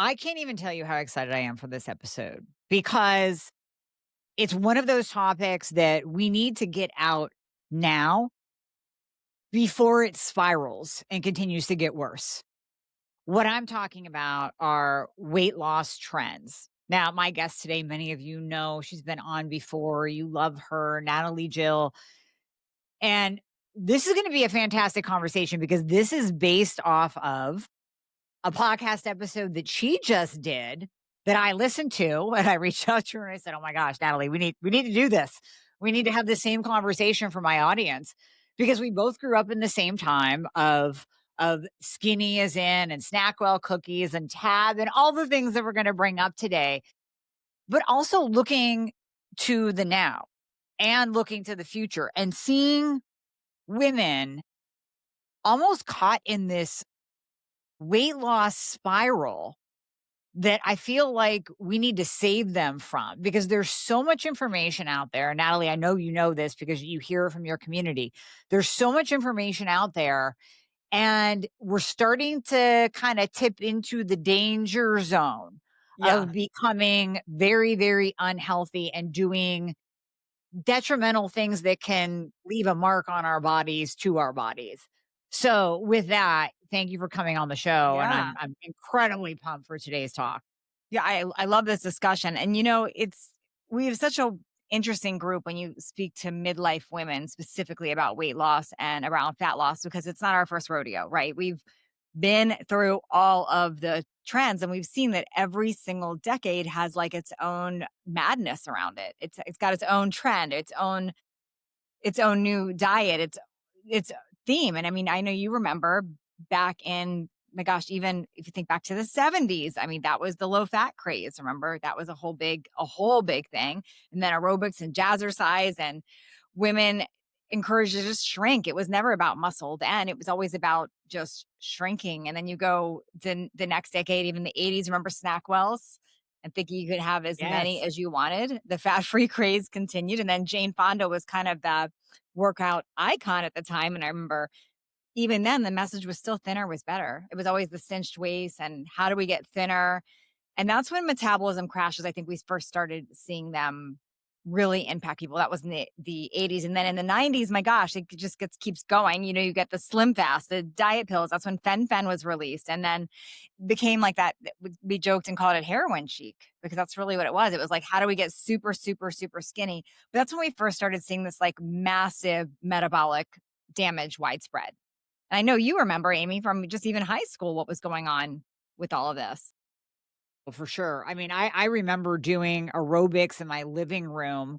I can't even tell you how excited I am for this episode because it's one of those topics that we need to get out now before it spirals and continues to get worse. What I'm talking about are weight loss trends. Now, my guest today, many of you know she's been on before. You love her, Natalie Jill. And this is going to be a fantastic conversation because this is based off of a podcast episode that she just did that I listened to, and I reached out to her and I said, "Oh my gosh, Natalie, we need to do this. We need to have the same conversation for my audience because we both grew up in the same time of skinny as in and Snackwell cookies and Tab and all the things that we're going to bring up today, but also looking to the now and looking to the future and seeing women almost caught in this weight loss spiral that I feel like we need to save them from because there's so much information out there. Natalie, I know you know this because you hear it from your community. There's so much information out there, and we're starting to kind of tip into the danger zone Yeah. of becoming very, very unhealthy and doing detrimental things that can leave a mark on our bodies to our bodies. So with that, thank you for coming on the show, and Yeah. I'm incredibly pumped for today's talk. Yeah, I love this discussion. And it's we have such a interesting group when you speak to midlife women specifically about weight loss and around fat loss because it's not our first rodeo, right? We've been through all of the trends and we've seen that every single decade has like its own madness around it. It's got its own trend, its own new diet, its theme. And I mean, I know you remember back in my gosh, even if you think back to the 70s, I mean, that was the low fat craze. Remember, that was a whole big thing. And then aerobics and jazzercise and women encouraged to just shrink. It was never about muscle then. It was always about just shrinking. And then you go to the next decade, even the 80s, remember Snackwells? And thinking you could have as many Yes. as you wanted. The fat free craze continued. And then Jane Fonda was kind of the workout icon at the time. And I remember even then, the message was still thinner was better. It was always the cinched waist and how do we get thinner? And that's when metabolism crashes. I think we first started seeing them really impact people. That was in the 80s. And then in the 90s, my gosh, it just keeps going. You get the slim fast, the diet pills. That's when fen was released. And then became like that. We joked and called it heroin chic because that's really what it was. It was like, how do we get super, super, super skinny? But that's when we first started seeing this like massive metabolic damage widespread. And I know you remember, Amie, from just even high school, what was going on with all of this. Well, for sure. I mean, I remember doing aerobics in my living room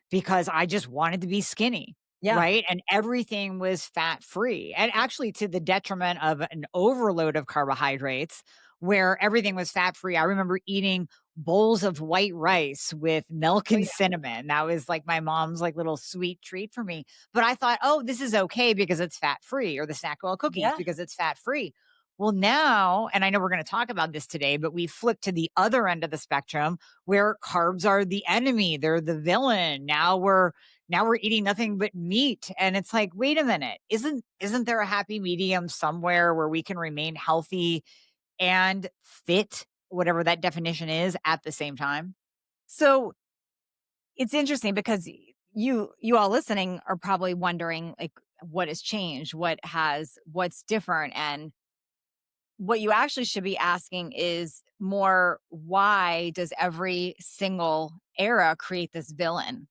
because I just wanted to be skinny, Yeah. right? And everything was fat free, and actually to the detriment of an overload of carbohydrates where everything was fat free. I remember eating bowls of white rice with milk Oh, and yeah. cinnamon. That was like my mom's like little sweet treat for me. But I thought, oh, this is okay because it's fat free, or the Snackwell cookies Yeah. because it's fat free. Well, now, and I know we're going to talk about this today, but we flip to the other end of the spectrum where carbs are the enemy. They're the villain. Now we're eating nothing but meat. And it's like, wait a minute, isn't there a happy medium somewhere where we can remain healthy and fit, whatever that definition is, at the same time? So it's interesting because you all listening are probably wondering like what has changed, what's different. And what you actually should be asking is more, why does every single era create this villain?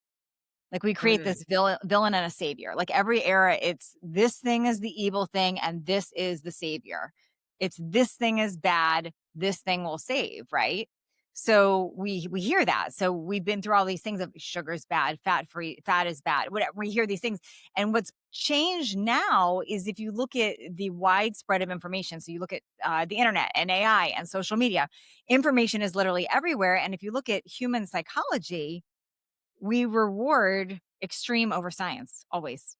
Like we create Mm. this villain and a savior. Like every era, it's this thing is the evil thing and this is the savior. It's this thing is bad, this thing will save, right? So we hear that. So we've been through all these things of sugar's bad, fat free, fat is bad. Whatever we hear these things. And what's changed now is if you look at the widespread of information, so you look at the internet and AI and social media, information is literally everywhere. And if you look at human psychology, we reward extreme over science always.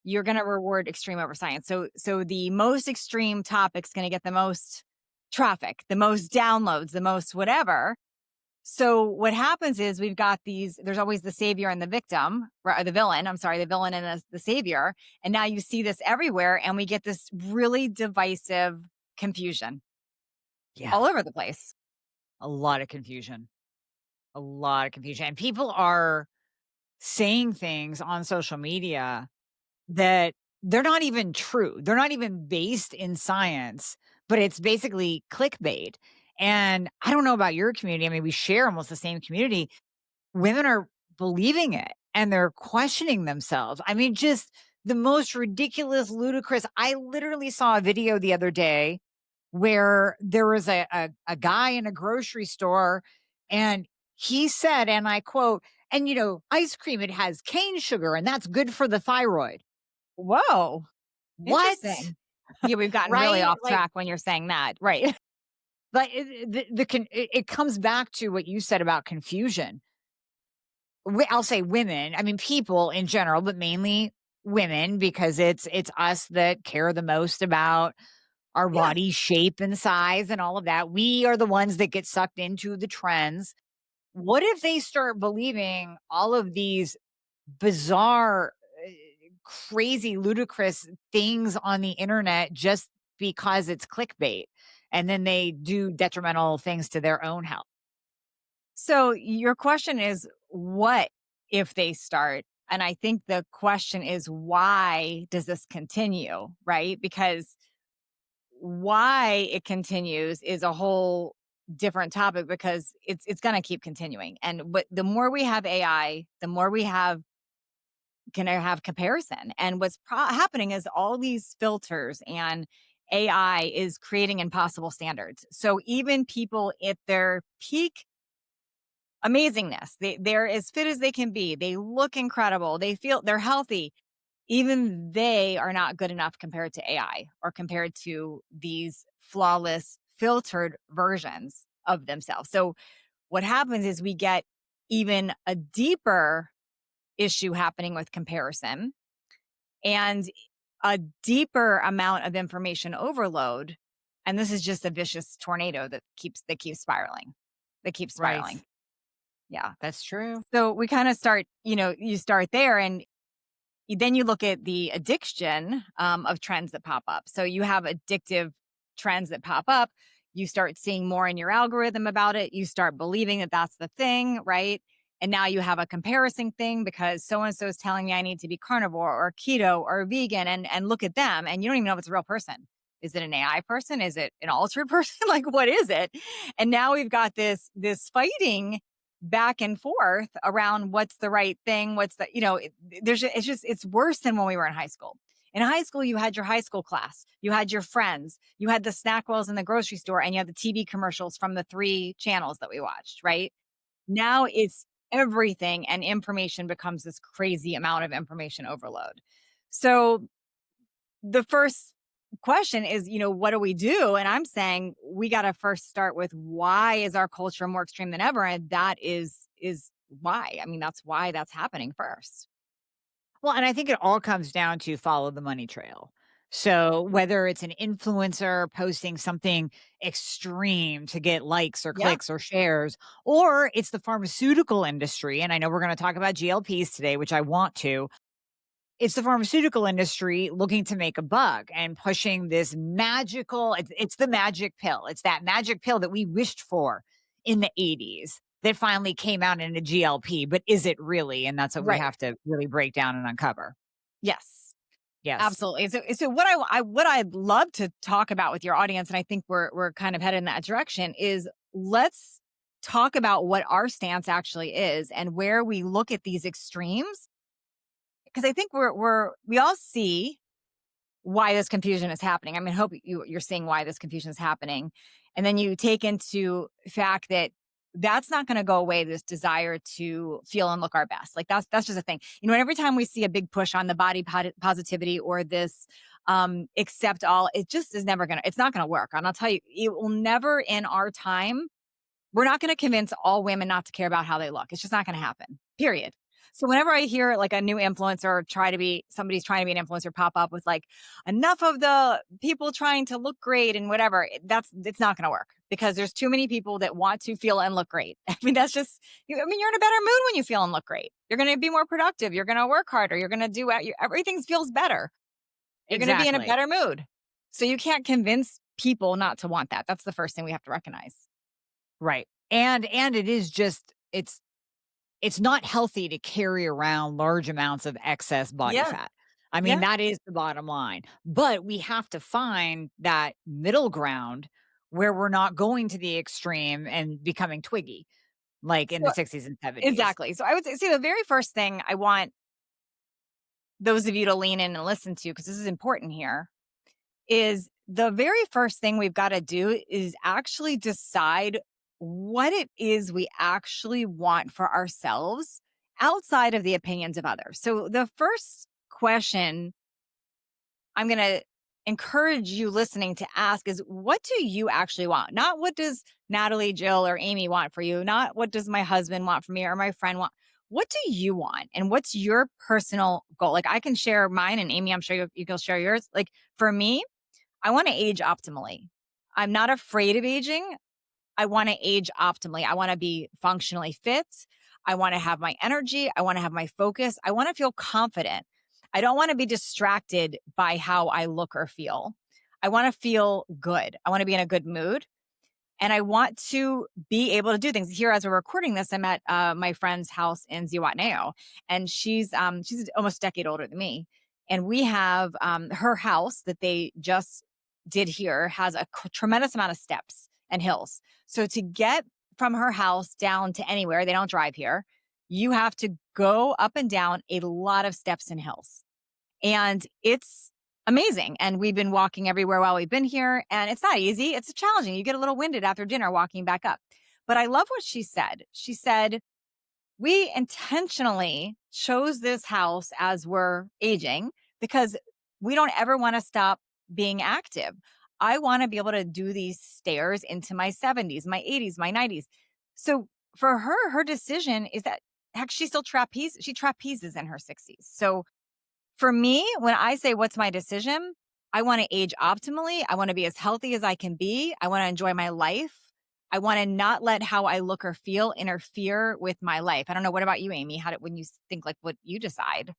You're going to reward extreme over science. So the most extreme topic's going to get the most traffic, the most downloads, the most whatever. So what happens is we've got there's always the savior and the victim, or the villain. I'm sorry, the villain and the savior. And now you see this everywhere and we get this really divisive confusion. Yeah. all over the place. A lot of confusion. A lot of confusion. And people are saying things on social media that they're not even true. They're not even based in science, but it's basically clickbait. And I don't know about your community. I mean, we share almost the same community. Women are believing it and they're questioning themselves. I mean, just the most ridiculous, ludicrous. I literally saw a video the other day where there was a guy in a grocery store and he said, and I quote, and ice cream, it has cane sugar and that's good for the thyroid. Whoa, What? interesting. Yeah, we've gotten really Right? off track when you're saying that. Right. Like it comes back to what you said about confusion. I'll say women, I mean, people in general, but mainly women, because it's us that care the most about our Yeah. body shape and size and all of that. We are the ones that get sucked into the trends. What if they start believing all of these bizarre, crazy, ludicrous things on the internet just because it's clickbait? And then they do detrimental things to their own health. So your question is, what if they start? And I think the question is, why does this continue? Right? Because why it continues is a whole different topic because it's going to keep continuing. And the more we have AI, the more we have going to have comparison. And what's happening is all these filters and AI is creating impossible standards. So even people at their peak amazingness, they're as fit as they can be. They look incredible. They're healthy. Even they are not good enough compared to AI or compared to these flawless filtered versions of themselves. So what happens is we get even a deeper issue happening with comparison and a deeper amount of information overload. And this is just a vicious tornado that keeps spiraling. That keeps Right. spiraling. Yeah. That's true. So we kind of start, you start there and then you look at the addiction of trends that pop up. So you have addictive trends that pop up. You start seeing more in your algorithm about it. You start believing that that's the thing, right? And now you have a comparison thing because so and so is telling me I need to be carnivore or keto or vegan, and look at them, and you don't even know if it's a real person. Is it an AI person? Is it an altered person? Like, what is it? And now we've got this fighting back and forth around what's the right thing, what's the, it's worse than when we were in high school. In high school, you had your high school class, you had your friends, you had the snack wells in the grocery store, and you had the TV commercials from the 3 channels that we watched, right? Now it's everything, and information becomes this crazy amount of information overload. So the first question is, what do we do? And I'm saying we got to first start with, why is our culture more extreme than ever? And that is why. I mean, that's why that's happening first. Well, and I think it all comes down to follow the money trail. So whether it's an influencer posting something extreme to get likes or Yeah. clicks or shares, or it's the pharmaceutical industry. And I know we're going to talk about GLPs today, which I want to. It's the pharmaceutical industry looking to make a buck and pushing this magical, it's the magic pill. It's that magic pill that we wished for in the 80s that finally came out in a GLP, but is it really? And that's what we Right. have to really break down and uncover. Yes. Yes. Absolutely. So what I'd love to talk about with your audience, and I think we're kind of headed in that direction, is let's talk about what our stance actually is and where we look at these extremes. Because I think we all see why this confusion is happening. I mean, I hope you're seeing why this confusion is happening. And then you take into fact that that's not going to go away, this desire to feel and look our best. Like that's just a thing. And every time we see a big push on the body positivity or this accept all, it just is never it's not going to work. And I'll tell you, it will never in our time. We're not going to convince all women not to care about how they look. It's just not going to happen. Period. So whenever I hear like a new influencer somebody's trying to be an influencer pop up with like enough of the people trying to look great and whatever, it's not going to work because there's too many people that want to feel and look great. I mean, that's just, you're in a better mood when you feel and look great. You're going to be more productive. You're going to work harder. You're going to everything feels better. You're going to be in a Exactly. better mood. So you can't convince people not to want that. That's the first thing we have to recognize. Right. And it is just it's not healthy to carry around large amounts of excess body Yeah. fat. I mean, Yeah. that is the bottom line. But we have to find that middle ground where we're not going to the extreme and becoming twiggy like in the So 60s and 70s. exactly. So I would say the very first thing I want those of you to lean in and listen to, because this is important here, is the very first thing we've got to do is actually decide what it is we actually want for ourselves outside of the opinions of others. So the first question I'm going to encourage you listening to ask is, what do you actually want? Not what does Natalie, Jill, or Amie want for you? Not what does my husband want for me or my friend want? What do you want? And what's your personal goal? Like, I can share mine, and Amie, I'm sure you can share yours. Like, for me, I want to age optimally. I'm not afraid of aging. I want to age optimally. I want to be functionally fit. I want to have my energy. I want to have my focus. I want to feel confident. I don't want to be distracted by how I look or feel. I want to feel good. I want to be in a good mood. And I want to be able to do things. Here, as we're recording this, I'm at my friend's house in Zihuatanejo, and she's almost a decade older than me. And we have her house that they just did here has a tremendous amount of steps and hills. So to get from her house down to anywhere, they don't drive here. You have to go up and down a lot of steps and hills. And it's amazing. And we've been walking everywhere while we've been here. And it's not easy. It's challenging. You get a little winded after dinner walking back up. But I love what she said. She said, we intentionally chose this house as we're aging because we don't ever want to stop being active. I want to be able to do these stairs into my 70s, my 80s, my 90s. So for her, her decision is that heck, she still she trapezes in her 60s. So for me, when I say what's my decision, I want to age optimally. I want to be as healthy as I can be. I want to enjoy my life. I want to not let how I look or feel interfere with my life. I don't know. What about you, Amie? When you think like what you decide?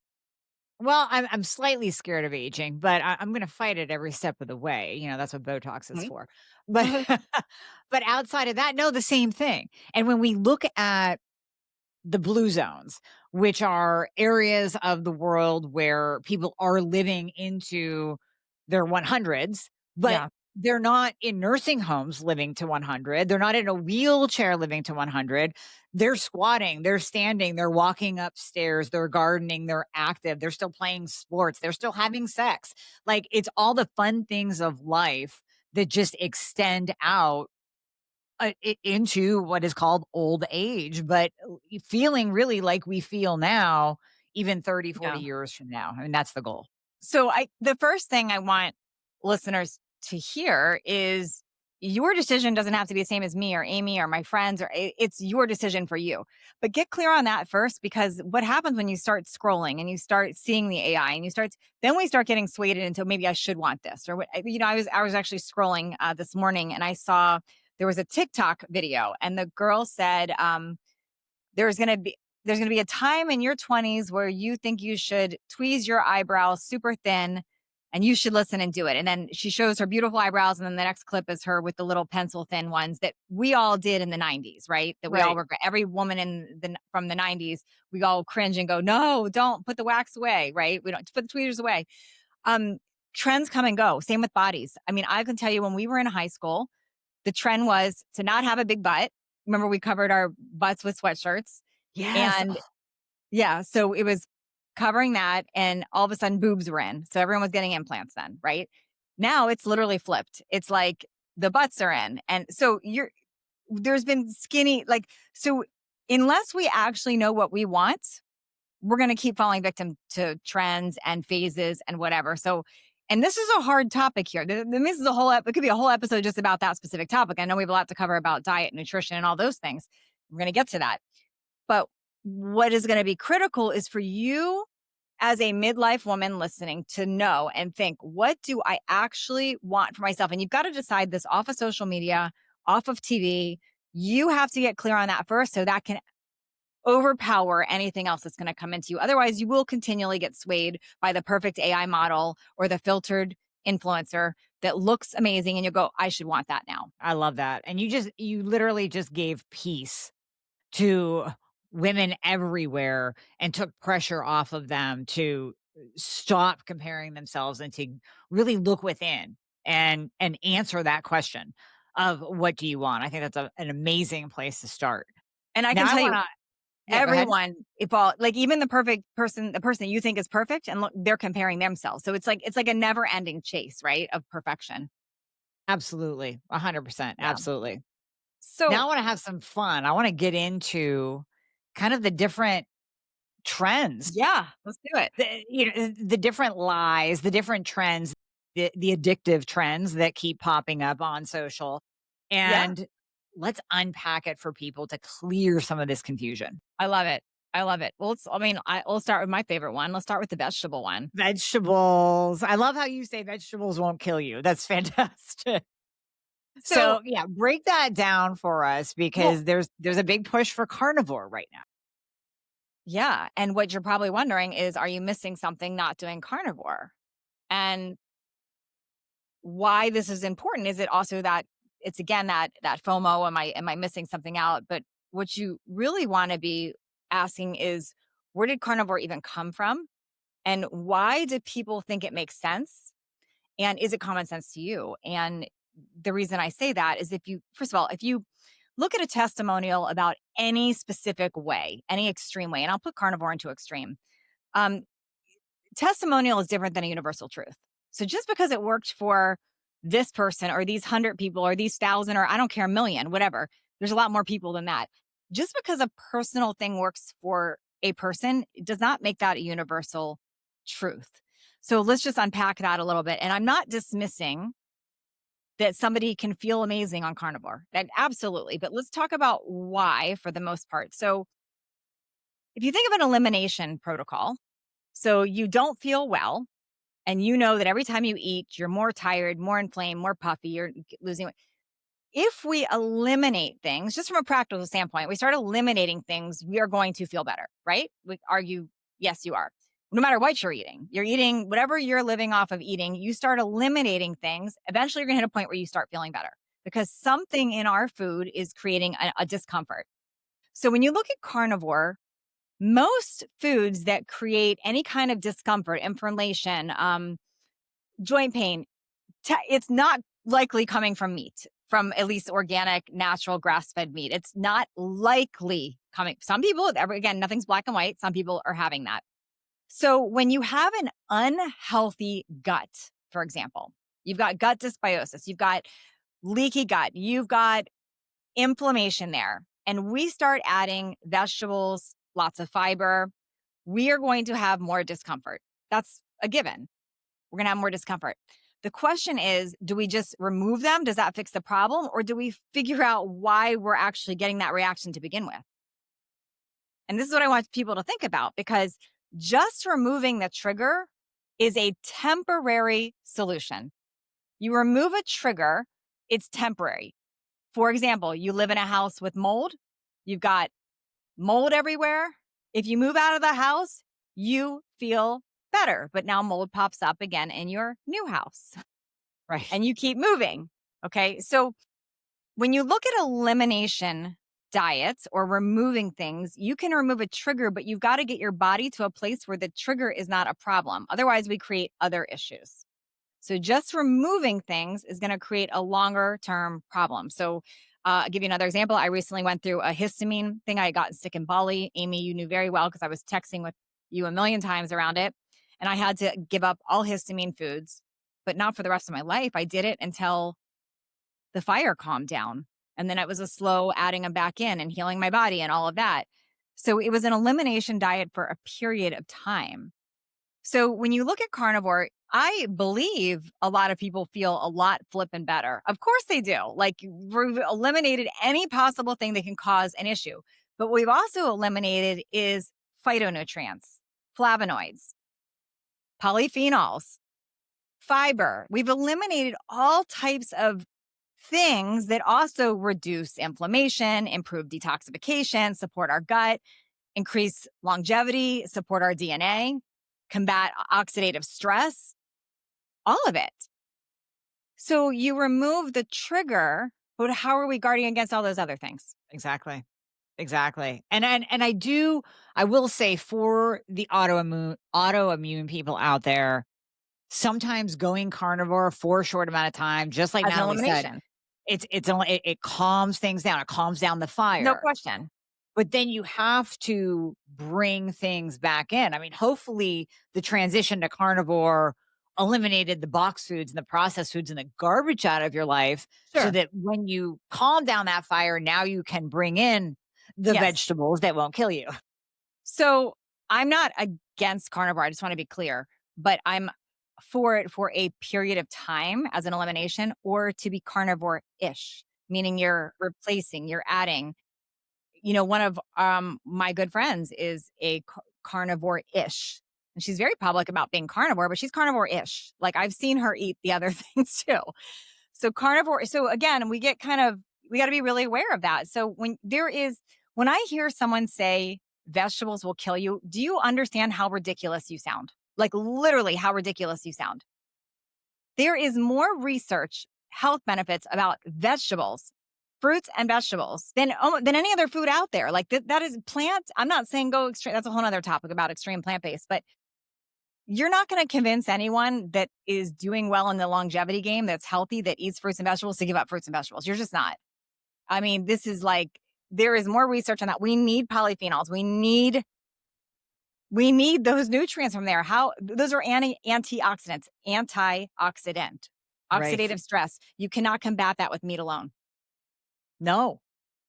Well, I'm slightly scared of aging, but I'm going to fight it every step of the way. You know, that's what Botox is Mhm. for. But but outside of that, no, the same thing. And when we look at the blue zones, which are areas of the world where people are living into their 100s, but Yeah. they're not in nursing homes living to 100. They're not in a wheelchair living to 100. They're squatting, they're standing, they're walking upstairs, they're gardening, they're active, they're still playing sports, they're still having sex. Like it's all the fun things of life that just extend out into what is called old age, but feeling really like we feel now, even 30, 40 Yeah. years from now. I mean, that's the goal. So the first thing I want listeners to hear is your decision doesn't have to be the same as me or Amie or my friends, or it's your decision for you. But get clear on that first, because what happens when you start scrolling and you start seeing the AI and then we start getting swayed into maybe I should want this or what, I was actually scrolling this morning and I saw there was a TikTok video and the girl said, there's going to be there's going to be a time in your 20s where you think you should tweeze your eyebrows super thin and you should listen and do it. And then she shows her beautiful eyebrows and then the next clip is her with the little pencil thin ones that we all did in the 90s, right? That we all Right. were every woman from the 90s, we all cringe and go, "No, don't put the wax away," right? We don't put the tweezers away. Um Trends come and go. Same with bodies. I mean, I can tell you when we were in high school, the trend was to not have a big butt. Remember, we covered our butts with sweatshirts. Yes. And Oh, yeah, so it was covering that, and all of a sudden boobs were in. So everyone was getting implants then, right? Now it's literally flipped. It's like the butts are in. And so there's been skinny, like, so unless we actually know what we want, we're going to keep falling victim to trends and phases and whatever. So, and this is a hard topic here. This is it could be a whole episode just about that specific topic. I know we have a lot to cover about diet, nutrition, and all those things. We're going to get to that. But what is going to be critical is for you as a midlife woman listening to know and think, what do I actually want for myself? And you've got to decide this off of social media, off of TV. You have to get clear on that first so that can overpower anything else that's going to come into you. Otherwise, you will continually get swayed by the perfect AI model or the filtered influencer that looks amazing and you go, I should want that now. I love that. And you literally just gave peace to women everywhere and took pressure off of them to stop comparing themselves and to really look within and answer that question of what do you want? I think that's an amazing place to start. And I can Now I tell want you, to yeah, go ahead. everyone evolve, like even the perfect person, the person you think is perfect, and look, they're comparing themselves. So it's like a never ending chase, right? Of perfection. Absolutely. 100%. Yeah. Absolutely. Now So I want to have some fun. I want to get into kind of the different trends. yeah, let's do it. The different lies, the different trends, the addictive trends that keep popping up on social, Yeah, and let's unpack it for people to clear some of this confusion. I love it. I love it. Well, we'll start with my favorite one. Let's start with the vegetable one. Vegetables. I love how you say vegetables won't kill you. That's fantastic. So, So, yeah, break that down for us well, because there's a big push for carnivore right now. yeah. And what you're probably wondering is, are you missing something not doing carnivore? And why this is important is it also that it's again that FOMO, am I missing something out? But what you really want to be asking is, where did carnivore even come from? And why do people think it makes sense? And is it common sense to you? And the reason I say that is, if you, first of all, if you look at a testimonial about any specific way, any extreme way, and I'll put carnivore into extreme, um, testimonial is different than a universal truth. So just because it worked for this person or these 100 people or these 1,000 or I don't care, a million, whatever, there's a lot more people than that. Just because a personal thing works for a person does not make that a universal truth. So let's just unpack that a little bit. And I'm not dismissing that somebody can feel amazing on carnivore. That absolutely. But let's talk about why for the most part. So if you think of an elimination protocol, so you don't feel well, and you know that every time you eat, you're more tired, more inflamed, more puffy, you're losing weight. If we eliminate things, just from a practical standpoint, we start eliminating things, we are going to feel better, right? We argue, yes, you are. No matter what you're eating whatever you're living off of eating, you start eliminating things. Eventually, you're going to hit a point where you start feeling better because something in our food is creating a discomfort. So when you look at carnivore, most foods that create any kind of discomfort, inflammation, joint pain, it's not likely coming from meat, from at least organic, natural, grass-fed meat. It's not likely coming. Some people, again, nothing's black and white. Some people are having that. So when you have an unhealthy gut, for example, you've got gut dysbiosis, you've got leaky gut, you've got inflammation there, and we start adding vegetables, lots of fiber, we are going to have more discomfort. That's a given. We're going to have more discomfort. The question is, do we just remove them? Does that fix the problem? Or do we figure out why we're actually getting that reaction to begin with? And this is what I want people to think about, because just removing the trigger is a temporary solution. You remove a trigger, it's temporary. For example, you live in a house with mold, you've got mold everywhere. If you move out of the house, you feel better, but now mold pops up again in your new house Right. and you keep moving. Okay. So when you look at elimination diets or removing things, you can remove a trigger, but you've got to get your body to a place where the trigger is not a problem. Otherwise, we create other issues. So just removing things is going to create a longer term problem. So I'll give you another example. I recently went through a histamine thing. I got sick in Bali. Amie, you knew very well because I was texting with you a million times around it. And I had to give up all histamine foods, but not for the rest of my life. I did it until the fire calmed down. And then it was a slow adding them back in and healing my body and all of that. So it was an elimination diet for a period of time. So when you look at carnivore, I believe a lot of people feel a lot flipping better. Of course they do. Like, we've eliminated any possible thing that can cause an issue. But what we've also eliminated is phytonutrients, flavonoids, polyphenols, fiber. We've eliminated all types of things that also reduce inflammation, improve detoxification, support our gut, increase longevity, support our DNA, combat oxidative stress, all of it. So you remove the trigger, but how are we guarding against all those other things? Exactly. Exactly. And I will say for the autoimmune people out there, sometimes going carnivore for a short amount of time, just like As an Natalie said, elimination. it calms things down. It calms down the No fire. question. But then you have to bring things back in. I mean, hopefully the transition to carnivore eliminated the box foods and the processed foods and the garbage out of your life so Sure. that when you calm down that fire, now you can bring in the Yes. vegetables that won't kill you. So I'm not against carnivore. I just want to be clear, but I'm for it for a period of time as an elimination or to be carnivore ish, meaning you're replacing, you're adding. One of my good friends is a carnivore ish. And she's very public about being carnivore, but she's carnivore ish. Like I've seen her eat the other things too. So carnivore, so again, we got to be really aware of that. So when I hear someone say vegetables will kill you, do you understand how ridiculous you sound? Like literally how ridiculous you sound. There is more research, health benefits about vegetables, fruits and vegetables than any other food out there. Like that is plant. I'm not saying go extreme. That's a whole other topic about extreme plant based, but you're not going to convince anyone that is doing well in the longevity game that's healthy, that eats fruits and vegetables to give up fruits and vegetables. You're just not. I mean, this is like there is more research on that. We need polyphenols. We need those nutrients from there. How those are antioxidants, antioxidant, Right. oxidative stress. You cannot combat that with meat alone. No,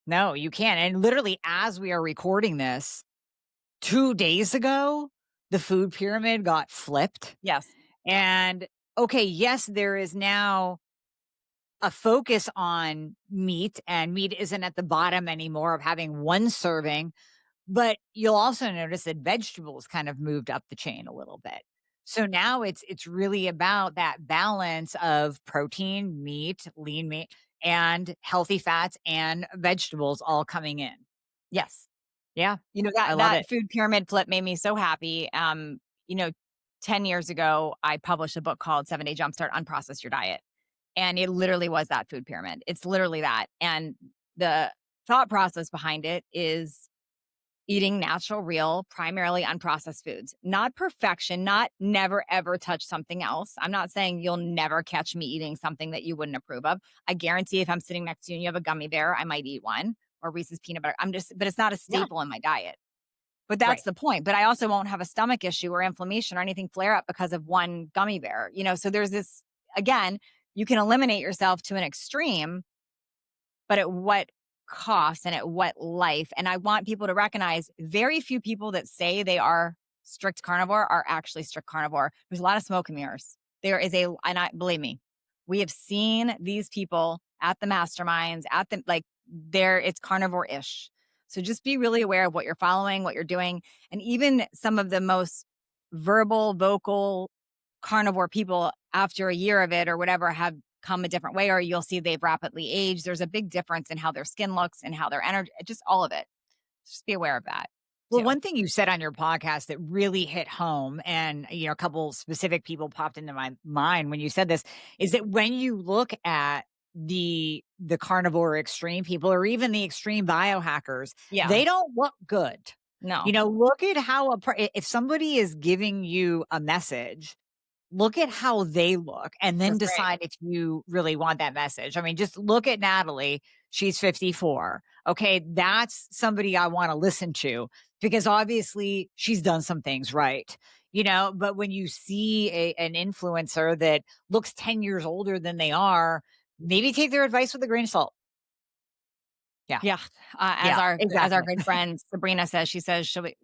no, you can't. And literally, as we are recording this, 2 days ago, the food pyramid got flipped. Yes. And okay, yes, there is now a focus on meat, and meat isn't at the bottom anymore of having one serving, but you'll also notice that vegetables kind of moved up the chain a little bit. So now it's really about that balance of protein, meat, lean meat, and healthy fats and vegetables all coming in. Yes. Yeah, I That love it. that food pyramid flip made me so happy. You know, 10 years ago, I published a book called 7-Day Jumpstart Unprocess Your Diet. And it literally was that food pyramid. It's literally that. And the thought process behind it is eating natural, real, primarily unprocessed foods. Not perfection, not never ever touch something else. I'm not saying you'll never catch me eating something that you wouldn't approve of. I guarantee if I'm sitting next to you and you have a gummy bear, I might eat one or Reese's peanut butter. But it's not a Yeah, staple in my diet. But that's right. the point. But I also won't have a stomach issue or inflammation or anything flare up because of one gummy bear. So there's this again, you can eliminate yourself to an extreme, but at what cost and at what life? And I want people to recognize very few people that say they are strict carnivore are actually strict carnivore. There's a lot of smoke and mirrors. And I believe me, we have seen these people at the masterminds, at the like there, it's carnivore ish. So just be really aware of what you're following, what you're doing. And even some of the most vocal carnivore people after a year of it or whatever have come a different way, or you'll see they've rapidly aged. There's a big difference in how their skin looks and how their energy, just all of it. Just be aware of that Well, too. one thing you said on your podcast that really hit home, and a couple specific people popped into my mind when you said this, is that when you look at the carnivore extreme people, or even the extreme biohackers, Yeah. they don't look good. No, Look at how if somebody is giving you a message, look at how they look and then that's right. decide if you really want that message. I mean, just look at Natalie. She's 54. Okay. That's somebody I want to listen to because obviously she's done some things right, but when you see an influencer that looks 10 years older than they are, maybe take their advice with a grain of salt. Yeah. Yeah. As Yeah. our Exactly. good friend Sabrina says, she says, should we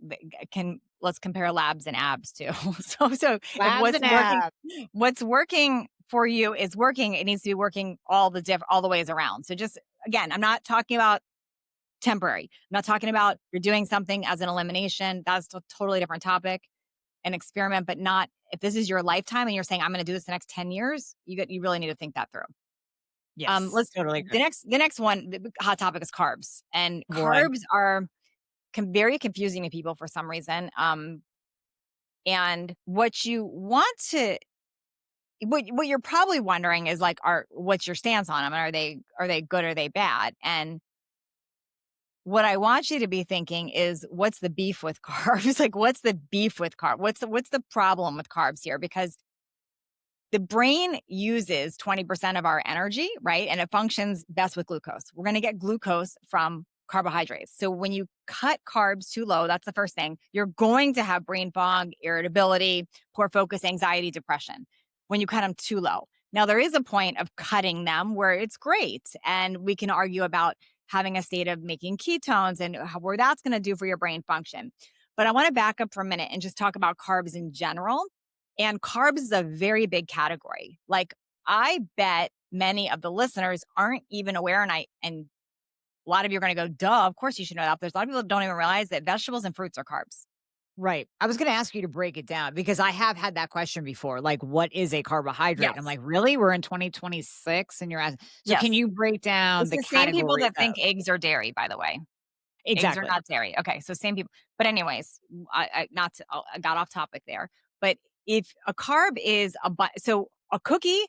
can let's compare labs and abs too. So if Labs and abs. what's working for you is working, it needs to be working all the ways around. So just again, I'm not talking about temporary. I'm not talking about you're doing something as an elimination. That's a totally different topic, an experiment, but not if this is your lifetime and you're saying I'm going to do this the next 10 years, you really need to think that through. Yes. Let's Totally agree. the next one, the hot topic is carbs. And Boy. carbs are very confusing to people for some reason. And what you want to what you're probably wondering is like, what's your stance on them? Are they good? Or are they bad? And what I want you to be thinking is, what's the beef with carbs? Like, what's the beef with carb? What's the problem with carbs here? Because the brain uses 20% of our energy, right? And it functions best with glucose. We're going to get glucose from carbohydrates. So when you cut carbs too low, that's the first thing. You're going to have brain fog, irritability, poor focus, anxiety, depression when you cut them too low. Now, there is a point of cutting them where it's great. And we can argue about having a state of making ketones and where that's going to do for your brain function. But I want to back up for a minute and just talk about carbs in general. And carbs is a very big category. Like, I bet many of the listeners aren't even aware, and a lot of you are going to go, duh, of course you should know that. There's a lot of people that don't even realize that vegetables and fruits are carbs. Right. I was going to ask you to break it down because I have had that question before. Like, what is a carbohydrate? I'm Yes. like, really? We're in 2026 and you're asking. So, can Yes. you break down It's the the same people categories that think of eggs are dairy, by the way. Eggs are exactly? not dairy. Okay. So same people. But anyways, not to, I got off topic there. But if a carb is so a cookie,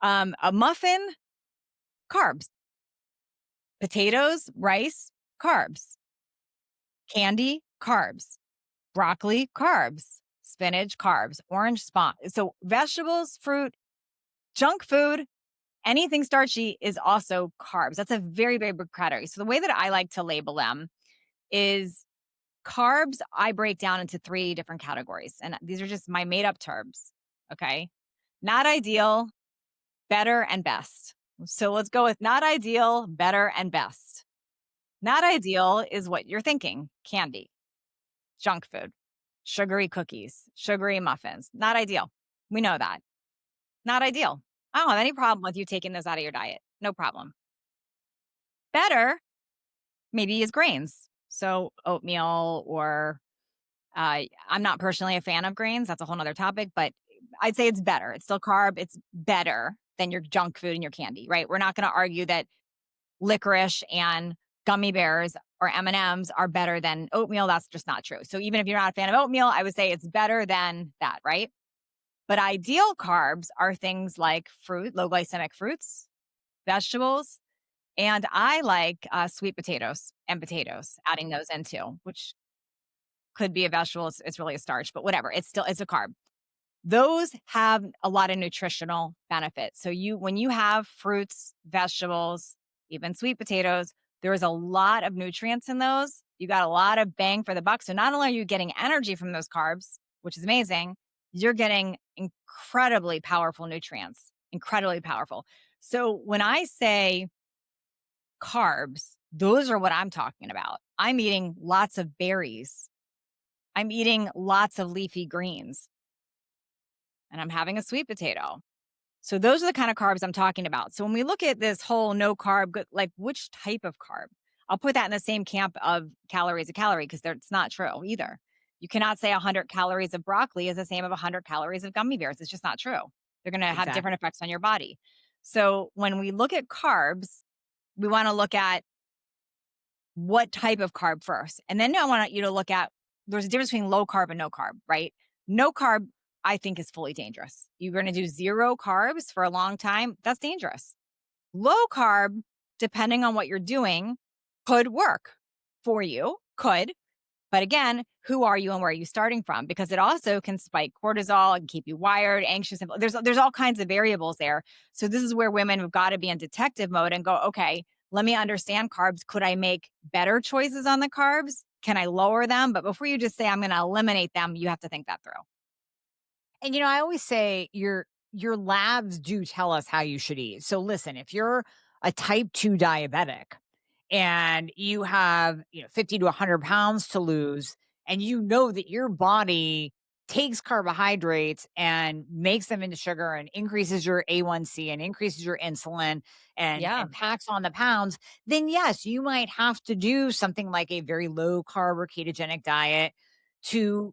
a muffin, carbs, potatoes, rice, carbs, candy, carbs, broccoli, carbs, spinach, carbs, orange spot. So vegetables, fruit, junk food, anything starchy is also carbs. That's a very, very big category. So the way that I like to label them is carbs, I break down into three different categories. And these are just my made up terms. Okay. Not ideal, better, and best. So let's go with not ideal, better, and best. Not ideal is what you're thinking: candy, junk food, sugary cookies, sugary muffins. Not ideal. We know that. Not ideal. I don't have any problem with you taking those out of your diet. No problem. Better maybe is grains. So oatmeal or I'm not personally a fan of grains. That's a whole nother topic, but I'd say it's better. It's still carb. It's better than your junk food and your candy, right? We're not going to argue that licorice and gummy bears or M&Ms are better than oatmeal. That's just not true. So even if you're not a fan of oatmeal, I would say it's better than that, right? But ideal carbs are things like fruit, low glycemic fruits, vegetables, and I like sweet potatoes and potatoes, adding those in too, which could be a vegetable. It's really a starch, but whatever. It's a carb. Those have a lot of nutritional benefits. So when you have fruits, vegetables, even sweet potatoes, there is a lot of nutrients in those. You got a lot of bang for the buck. So not only are you getting energy from those carbs, which is amazing, you're getting incredibly powerful nutrients, incredibly powerful. So when I say carbs, those are what I'm talking about. I'm eating lots of berries. I'm eating lots of leafy greens, and I'm having a sweet potato. So those are the kind of carbs I'm talking about. So when we look at this whole no carb, like which type of carb? I'll put that in the same camp of calories a calorie because it's not true either. You cannot say 100 calories of broccoli is the same as 100 calories of gummy bears. It's just not true. They're going to have different Exactly. effects on your body. So when we look at carbs, we want to look at what type of carb first. And then I want you to look at there's a difference between low carb and no carb, right? No carb, I think, is fully dangerous. You're going to do zero carbs for a long time. That's dangerous. Low carb, depending on what you're doing, could work for you, could. But again, who are you and where are you starting from? Because it also can spike cortisol and keep you wired, anxious. And there's all kinds of variables there. So this is where women have got to be in detective mode and go, okay, let me understand carbs. Could I make better choices on the carbs? Can I lower them? But before you just say I'm going to eliminate them, you have to think that through. And I always say your labs do tell us how you should eat. So listen, if you're a type 2 diabetic and you have, 50 to 100 pounds to lose, and you know that your body takes carbohydrates and makes them into sugar and increases your A1C and increases your insulin Yeah. and packs on the pounds, then yes, you might have to do something like a very low carb or ketogenic diet to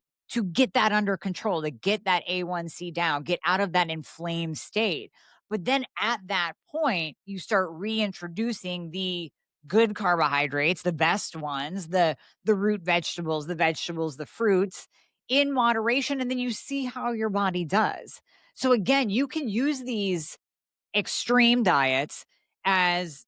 get that under control, to get that A1C down, get out of that inflamed state. But then at that point, you start reintroducing the good carbohydrates, the best ones, the root vegetables, the fruits in moderation, and then you see how your body does. So again, you can use these extreme diets as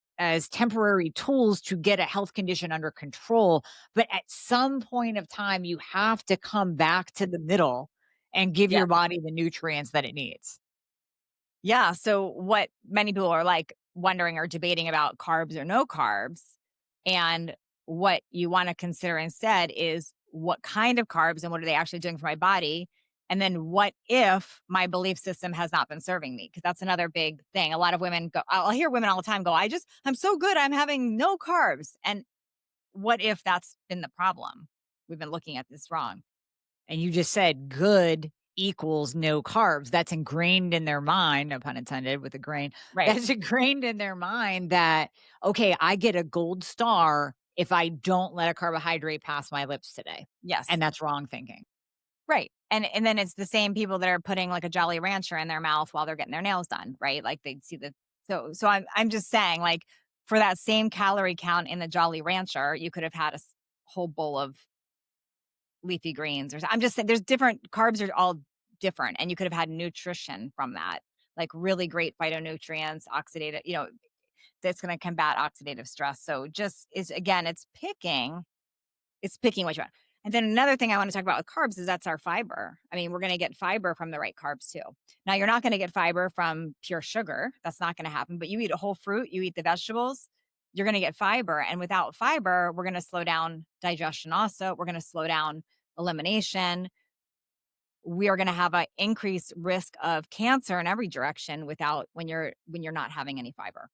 temporary tools to get a health condition under control, but at some point of time you have to come back to the middle and give Yeah. your body the nutrients that it needs. Yeah, so what many people are, like, wondering or debating about carbs or no carbs, and what you wanna consider instead is what kind of carbs and what are they actually doing for my body, and then what if my belief system has not been serving me? Because that's another big thing. A lot of women go I'll hear women all the time go, I'm so good, I'm having no carbs," and what if that's been the problem? We've been looking at this wrong. And you just said good equals no carbs. That's ingrained in their mind, no pun intended with the grain. Right. That's ingrained in their mind that, okay, I get a gold star if I don't let a carbohydrate pass my lips today. Yes. And that's wrong thinking. Right, and then it's the same people that are putting, like, a Jolly Rancher in their mouth while they're getting their nails done, right? Like, they see the so I'm just saying, like, for that same calorie count in the Jolly Rancher, you could have had a whole bowl of leafy greens I'm just saying there's different carbs are all different, and you could have had nutrition from that, like, really great phytonutrients, oxidative that's gonna combat oxidative stress, so just is again, it's picking what you want. And then another thing I want to talk about with carbs is that's our fiber. I mean, we're going to get fiber from the right carbs too. Now, you're not going to get fiber from pure sugar. That's not going to happen. But you eat a whole fruit, you eat the vegetables, you're going to get fiber. And without fiber, we're going to slow down digestion also. We're going to slow down elimination. We are going to have an increased risk of cancer in every direction without when you're not having any fiber.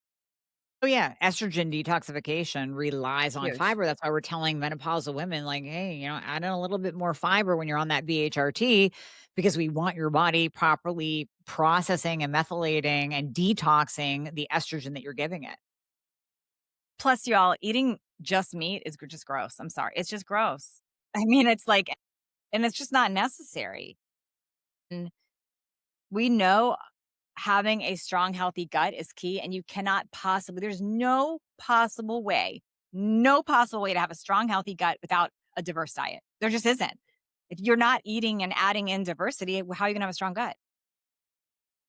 Oh, yeah. Estrogen detoxification relies on Huge. fiber. That's why we're telling menopausal women, like, hey, add in a little bit more fiber when you're on that BHRT because we want your body properly processing and methylating and detoxing the estrogen that you're giving it. Plus, y'all, eating just meat is just gross. I'm sorry. It's just gross. I mean, it's like and it's just not necessary. And we know having a strong, healthy gut is key, and you cannot possibly there's no possible way to have a strong, healthy gut without a diverse diet. There just isn't. If you're not eating and adding in diversity, how are you gonna have a strong gut?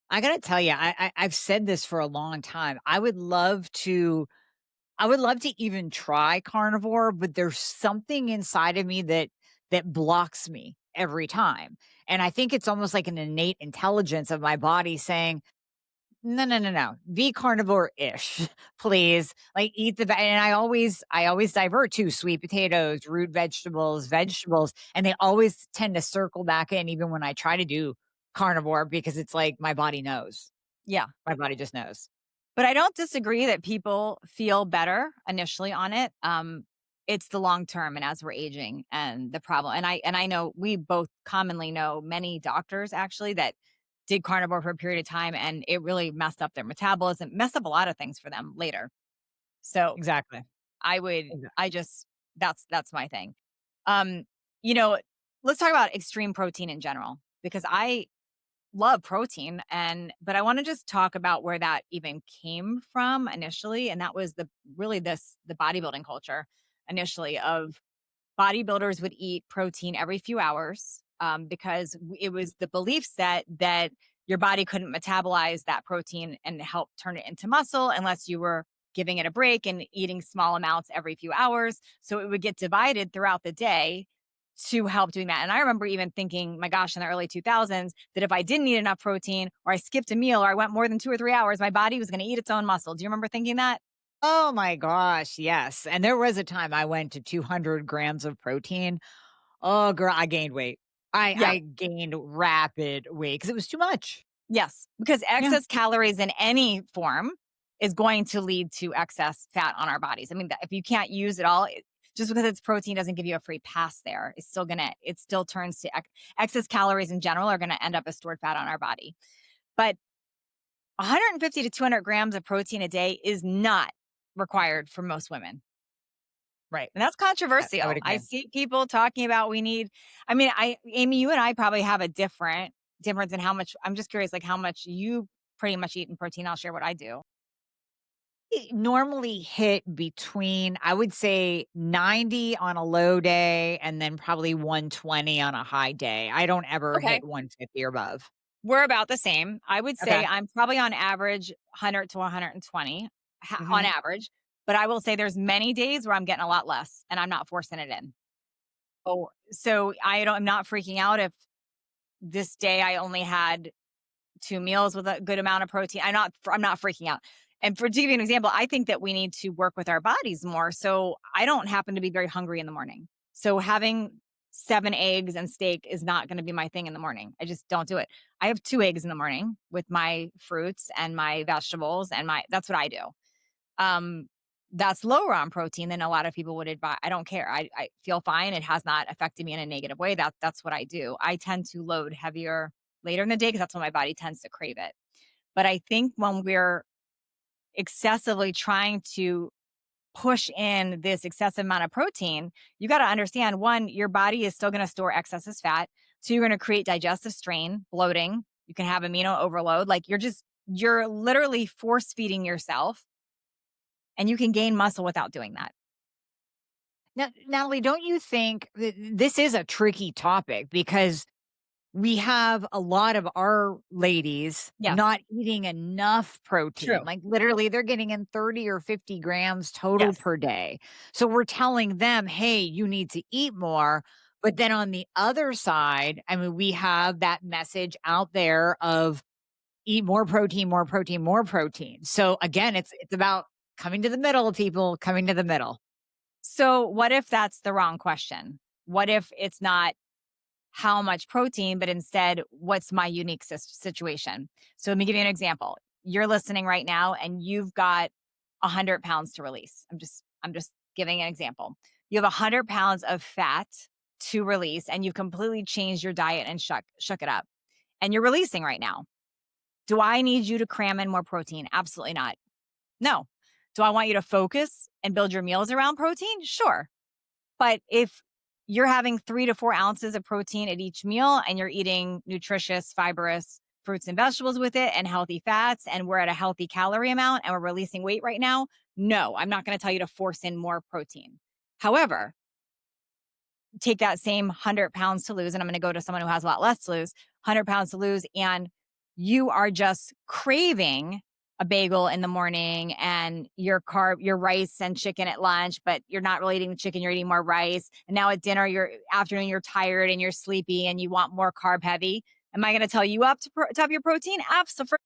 I gotta tell you, I've said this for a long time. I would love to even try carnivore, but there's something inside of me that blocks me every time. And I think it's almost like an innate intelligence of my body saying, "No, no, no, no. Be carnivore-ish, please. Like eat and I always divert to sweet potatoes, root vegetables, and they always tend to circle back in even when I try to do carnivore because it's like my body knows. Yeah. My body just knows. But I don't disagree that people feel better initially on it. It's the long term and as we're aging and the problem. And I know we both commonly know many doctors actually that did carnivore for a period of time and it really messed up their metabolism, messed up a lot of things for them later. So Exactly. I just that's my thing. Um, you know, let's talk about extreme protein in general because I love protein but I want to just talk about where that even came from initially and that was the bodybuilding culture initially of bodybuilders would eat protein every few hours because it was the belief set that your body couldn't metabolize that protein and help turn it into muscle unless you were giving it a break and eating small amounts every few hours. So it would get divided throughout the day to help doing that. And I remember even thinking, my gosh, in the early 2000s, that if I didn't eat enough protein or I skipped a meal or I went more than 2 or 3 hours, my body was going to eat its own muscle. Do you remember thinking that? Oh my gosh, yes, and there was a time I went to 200 grams of protein. Oh, girl, I gained weight. I Yeah. I gained rapid weight because it was too much. Yes, because Yeah, excess calories in any form is going to lead to excess fat on our bodies. I mean, if you can't use it all, just because it's protein doesn't give you a free pass there. It still turns to excess calories in general are going to end up as stored fat on our body. But 150 to 200 grams of protein a day is not required for most women. right. And that's I would controversial. I agree. see people talking about I mean, Amy, you and I probably have a difference in how much I'm just curious, like how much you pretty much eat in protein. I'll share what I do. Normally hit between, I would say, 90 on a low day and then probably 120 on a high day. I don't ever Okay. hit 150 or above. We're about the same. I would say Okay. I'm probably on average 100 to 120 on Mhm. average, but I will say there's many days where I'm getting a lot less and I'm not forcing it in. Oh, so I'm not freaking out if this day I only had 2 meals with a good amount of protein. I'm not freaking out. And for to give you an example, I think that we need to work with our bodies more. So I don't happen to be very hungry in the morning. So having 7 eggs and steak is not going to be my thing in the morning. I just don't do it. I have 2 eggs in the morning with my fruits and my vegetables and my that's what I do. Um, that's lower on protein than a lot of people would advise. I don't care. I feel fine. It has not affected me in a negative way. That's what I do. I tend to load heavier later in the day because that's when my body tends to crave it. But I think when we're excessively trying to push in this excessive amount of protein, you got to understand one, your body is still going to store excess as fat. Two, you're going to create digestive strain, bloating. You can have amino overload. Like you're literally force feeding yourself and you can gain muscle without doing that. Now, Natalie, don't you think this is a tricky topic because we have a lot of our ladies Yeah, not eating enough protein. true. Like literally, they're getting in 30 or 50 grams total Yes. per day. So we're telling them, hey, you need to eat more. But then on the other side, I mean, we have that message out there of eat more protein, more protein, more protein. So again, it's about coming to the middle, people, coming to the middle. So, what if that's the wrong question? What if it's not how much protein, but instead, what's my unique situation? So, let me give you an example. You're listening right now, and you've got 100 pounds to release. I'm just giving an example. You have 100 pounds of fat to release, and you've completely changed your diet and shook it up, and you're releasing right now. Do I need you to cram in more protein? Absolutely not. No. Do I want you to focus and build your meals around protein? Sure. But if you're having 3 to 4 ounces of protein at each meal and you're eating nutritious, fibrous fruits and vegetables with it and healthy fats, and we're at a healthy calorie amount and we're releasing weight right now, no, I'm not going to tell you to force in more protein. However, take that same 100 pounds to lose, and I'm going to go to someone who has a lot less to lose, 100 pounds to lose, and you are just craving a bagel in the morning and your rice and chicken at lunch, but you're not really eating the chicken, you're eating more rice. And now at dinner, afternoon, you're tired and you're sleepy and you want more carb heavy. Am I going to tell you to up your protein? Absolutely.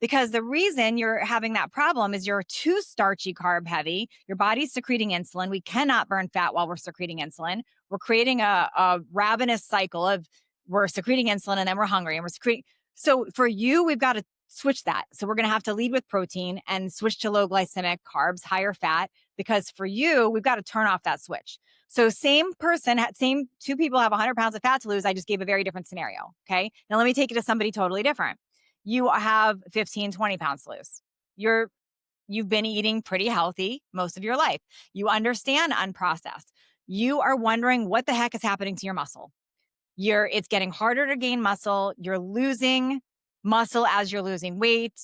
Because the reason you're having that problem is you're too starchy carb heavy. Your body's secreting insulin. We cannot burn fat while we're secreting insulin. We're creating a ravenous cycle of we're secreting insulin and then we're hungry and we're secreting. So for you, we've got to switch that. So we're going to have to lead with protein and switch to low glycemic carbs, higher fat, because for you, we've got to turn off that switch. So same person, same two people have 100 pounds of fat to lose. I just gave a very different scenario. Okay. Now let me take it to somebody totally different. You have 15, 20 pounds to lose. You've been eating pretty healthy most of your life. You understand unprocessed. You are wondering what the heck is happening to your muscle. It's getting harder to gain muscle. You're losing muscle as you're losing weight.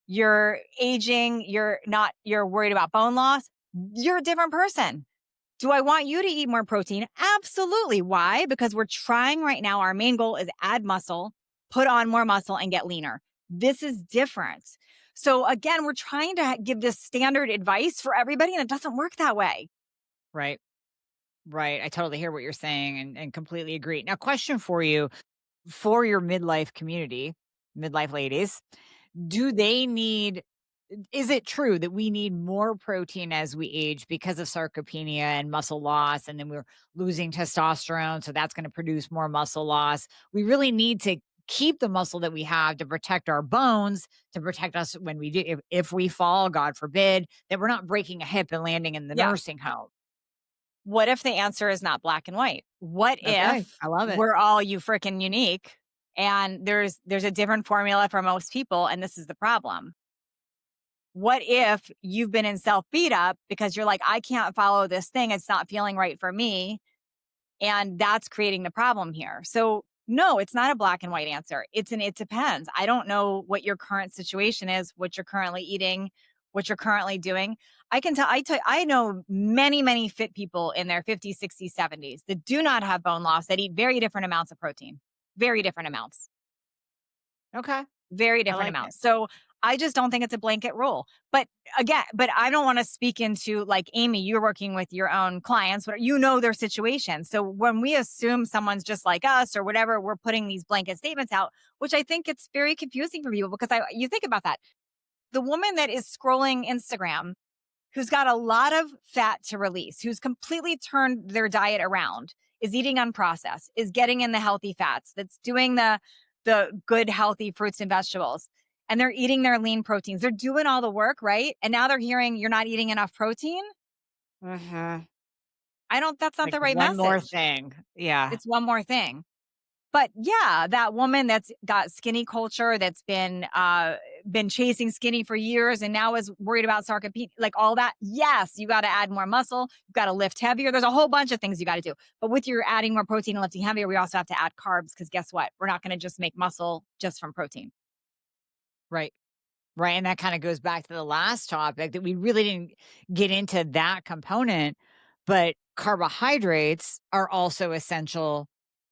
You're aging. You're worried about bone loss. You're a different person. Do I want you to eat more protein? Absolutely. Why? Because we're trying right now. Our main goal is add muscle, put on more muscle, and get leaner. This is different. So, again, we're trying to give this standard advice for everybody, and it doesn't work that way. Right. Right. I totally hear what you're saying and completely agree. Now, question for you for your midlife community, midlife ladies, do they need is it true that we need more protein as we age because of sarcopenia and muscle loss? And then we're losing testosterone. So that's going to produce more muscle loss. We really need to keep the muscle that we have to protect our bones, to protect us when we do, if we fall, God forbid, that we're not breaking a hip and landing in the Yeah. nursing home. What if the answer is not black and white? What Okay. if I love it. we're all you freaking unique and there's a different formula for most people and this is the problem? What if you've been in self beat up because you're like, I can't follow this thing. It's not feeling right for me. And that's creating the problem here. So, no, it's not a black and white answer. It depends. I don't know what your current situation is, what you're currently eating, what you're currently doing. I can tell, I know many, many fit people in their 50s, 60s, 70s that do not have bone loss that eat very different amounts of protein, very different amounts. Okay. Very I different like it. amounts. So I just don't think it's a blanket rule. But again, but I don't want to speak into like Amie, you're working with your own clients, but you know their situation. So when we assume someone's just like us or whatever, we're putting these blanket statements out, which I think it's very confusing for people because you think about that. The woman that is scrolling Instagram who's got a lot of fat to release, who's completely turned their diet around, is eating unprocessed, is getting in the healthy fats, that's doing the good healthy fruits and vegetables, and they're eating their lean proteins. They're doing all the work, right? And now they're hearing you're not eating enough protein. Mhm. I don't That's not Like the right one more message. thing. Yeah. It's one more thing. But yeah, that woman that's got skinny culture, that's been chasing skinny for years and now is worried about sarcopenia, like all that. Yes, you got to add more muscle. You got to lift heavier. There's a whole bunch of things you got to do. But with your adding more protein and lifting heavier, we also have to add carbs because guess what? We're not going to just make muscle just from protein. Right. Right, and that kinda goes back to the last topic that we really didn't get into that component, but carbohydrates are also essential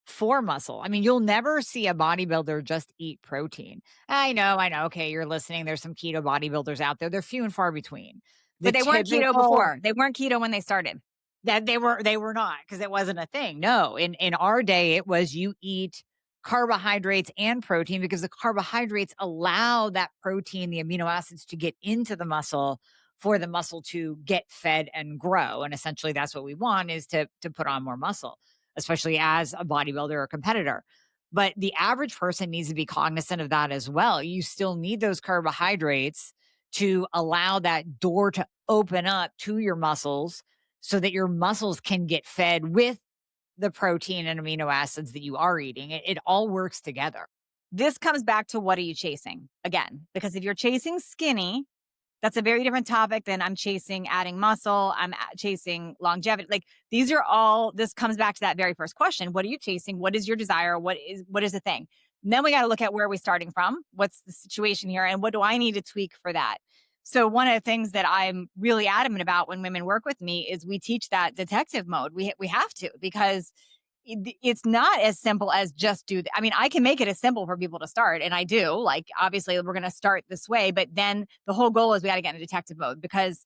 for muscle. I mean, you'll never see a bodybuilder just eat protein. I know, okay, you're listening, there's some keto bodybuilders out there, they're few and far between. The But they weren't keto typical before. They weren't keto when they started. that they were not because it wasn't a thing. No, in our day, it was you eat carbohydrates and protein because the carbohydrates allow that protein, the amino acids to get into the muscle for the muscle to get fed and grow. And essentially that's what we want is to put on more muscle, especially as a bodybuilder or competitor. But the average person needs to be cognizant of that as well. You still need those carbohydrates to allow that door to open up to your muscles so that your muscles can get fed with the protein and amino acids that you are eating. It all works together. This comes back to what are you chasing again? Because if you're chasing skinny, that's a very different topic than I'm chasing adding muscle, chasing longevity. Like these are all this comes back to that very first question. What are you chasing? What is your desire? What is the thing? And then we got to look at where are we starting from? What's the situation here and what do I need to tweak for that? So one of the things that I'm really adamant about when women work with me is we teach that detective mode. We have to because it's not as simple as just I mean, I can make it as simple for people to start, and I do. Like, obviously, we're going to start this way, but then the whole goal is we got to get into detective mode because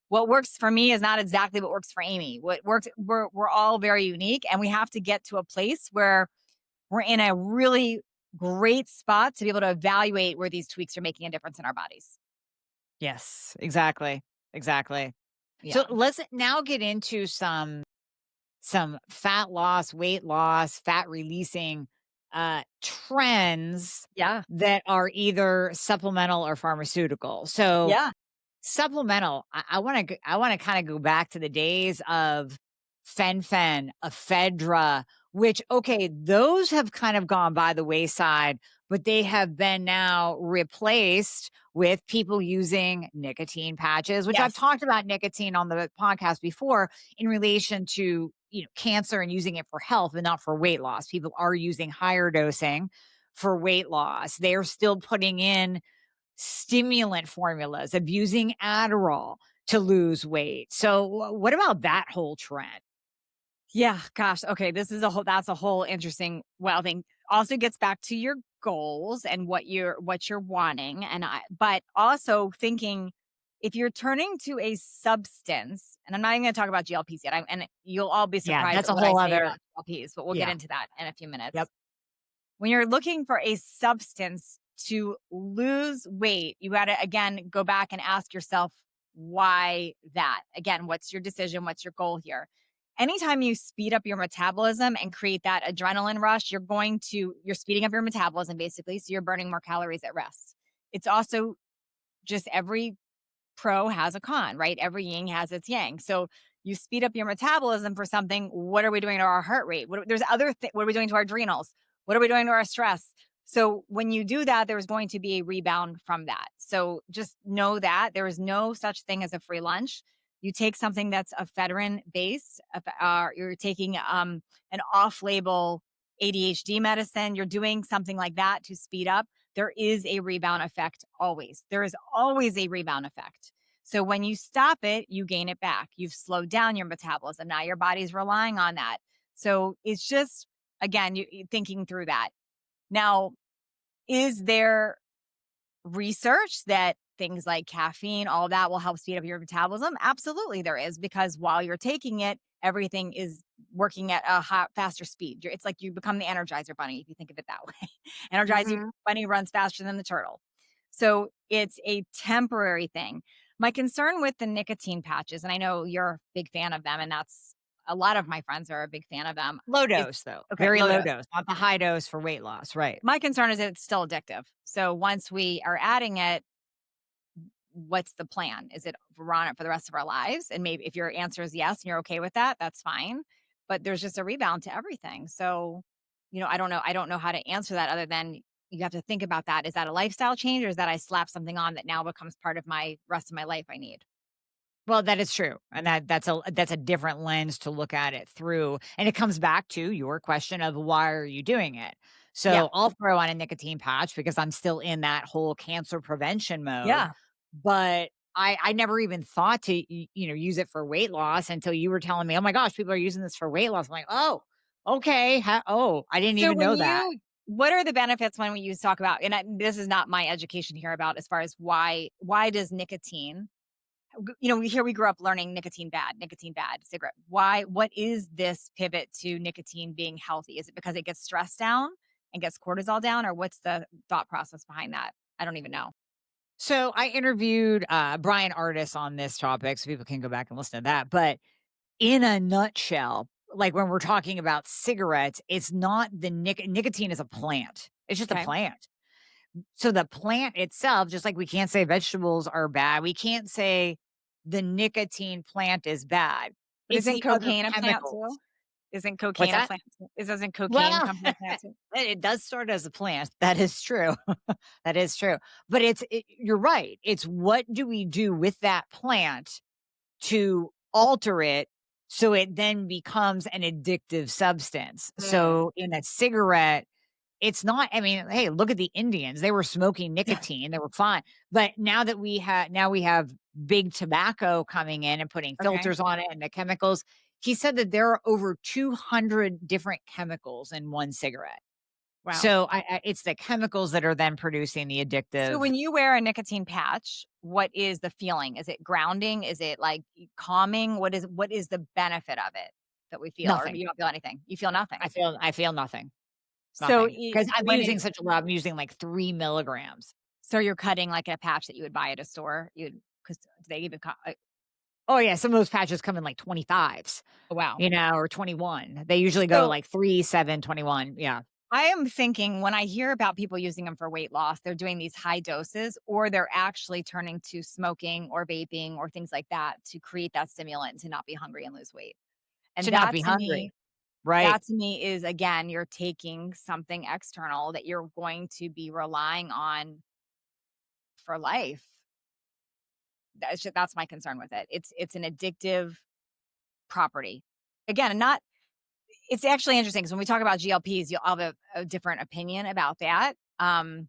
what works for me is not exactly what works for Amie. What works, we're all very unique, and we have to get to a place where we're in a really great spot to be able to evaluate where these tweaks are making a difference in our bodies. Yes, exactly. Exactly. So Yeah. let's now get into some fat loss, weight loss, fat releasing trends Yeah. that are either supplemental or pharmaceutical. So Yeah. supplemental, I wanna kinda go back to the days of fen-phen, ephedra, which, okay, those have kind of gone by the wayside, but they have been now replaced with people using nicotine patches, which I've Yes. talked about nicotine on the podcast before in relation to, cancer and using it for health and not for weight loss. People are using higher dosing for weight loss. They're still putting in stimulant formulas, abusing Adderall to lose weight. So, what about that whole trend? Yeah, gosh. Okay, that's a whole interesting thing. Also gets back to your goals and what you're wanting but also thinking if you're turning to a substance, and I'm not even going to talk about GLPs yet. And you'll all be Yeah, surprised that's at a what I whole say other. about GLPs, but we'll get Yeah. into that in a few Yep. minutes. When you're looking for a substance to lose weight, you got to again go back and ask yourself why that. Again, what's your decision? What's your goal here? Anytime you speed up your metabolism and create that adrenaline rush, you're speeding up your metabolism basically, so you're burning more calories at rest. It's also just every pro has a con, right? Every yin has its yang. So you speed up your metabolism for something. What are we doing to our heart rate? What are we doing to our adrenals? What are we doing to our stress? So when you do that, there's going to be a rebound from that. So just know that there is no such thing as a free lunch. You take something that's ephedrine based, you're taking an off label ADHD medicine, you're doing something like that to speed up, there is a rebound effect always. There is always a rebound effect. So when you stop it, you gain it back. You've slowed down your metabolism. Now your body's relying on that. So it's just, again, you thinking through that. Now, Is there research that things like caffeine, all that will help speed up your metabolism? Absolutely, there is, because while you're taking it, everything is working at a faster speed. It's like you become the Energizer Bunny, if you think of it that way. Energizer Mhm. Bunny runs faster than the turtle. So it's a temporary thing. My concern with the nicotine patches, and I know you're a big fan of them, and that's a lot of my friends are a big fan of them, Low is dose, though, okay, very low low dose. dose, not the high dose for weight loss, right. My concern is that it's still addictive. So once we are adding it, what's the plan? Is it we're on it for the rest of our lives? And maybe if your answer is yes and you're okay with that, that's fine. But there's just a rebound to everything. So, I don't know. I don't know how to answer that other than you have to think about that. Is that a lifestyle change, or is that I slap something on that now becomes part of my rest of my life I need? Well, that is true, and that's a different lens to look at it through, and it comes back to your question of why are you doing it? Yeah. So, I'll throw on a nicotine patch because I'm still in that whole cancer prevention mode, Yeah. but I never even thought to use it for weight loss until you were telling me, "Oh my gosh, people are using this for weight loss." I'm like, "Oh, okay. I didn't So even when know that." what are the benefits when we talk about, and this is not my education here about as far as why does nicotine, we grew up learning nicotine bad, cigarette. Why? What is this pivot to nicotine being healthy? Is it because it gets stress down and gets cortisol down, or what's the thought process behind that? I don't even know. So, I interviewed, Brian Artis on this topic, so people can go back and listen to that, but in a nutshell, like when we're talking about cigarettes, it's not the nicotine is a plant. It's just a Okay, plant. So the plant itself, just like we can't say vegetables are bad, we can't say the nicotine plant is bad. but It's isn't the other cocaine a plant chemicals. too? Isn't What's cocaine a that? plant? Doesn't cocaine Well, come from a plant too? it does start as a plant. That is true. That is true. But you're right. It's what do we do with that plant to alter it so it then becomes an addictive substance. Mm. So in a cigarette, it's not, I mean, hey, look at the Indians. They were smoking nicotine, they were fine. But now we have big tobacco coming in and putting Okay. filters on it and the chemicals. He said that there are over 200 different chemicals in one cigarette. Wow. So it's the chemicals that are then producing the So addictive when you wear a nicotine patch, what is the feeling? Is it grounding? Is it like calming? What is the benefit of it that we feel, or nothing. you don't feel anything? You feel nothing. I feel nothing. So Nothing, because I'm when using it such a lot. I'm using like 3 milligrams. so you're cutting like a patch that you would buy at a store. You'd because they even Oh, yeah, some of those patches come in like 25s, oh, wow. or 21. They usually go So like 3, 7, 21. Yeah. I am thinking when I hear about people using them for weight loss, they're doing these high doses, or they're actually turning to smoking or vaping or things like that to create that stimulant to not be hungry and lose weight. And To not be hungry. Right. that to me is, again, you're taking something external that you're going to be relying on for life. That's my concern with it. It's an addictive property. Again, and not it's actually interesting because when we talk about GLPs, you'll have a different opinion about that, and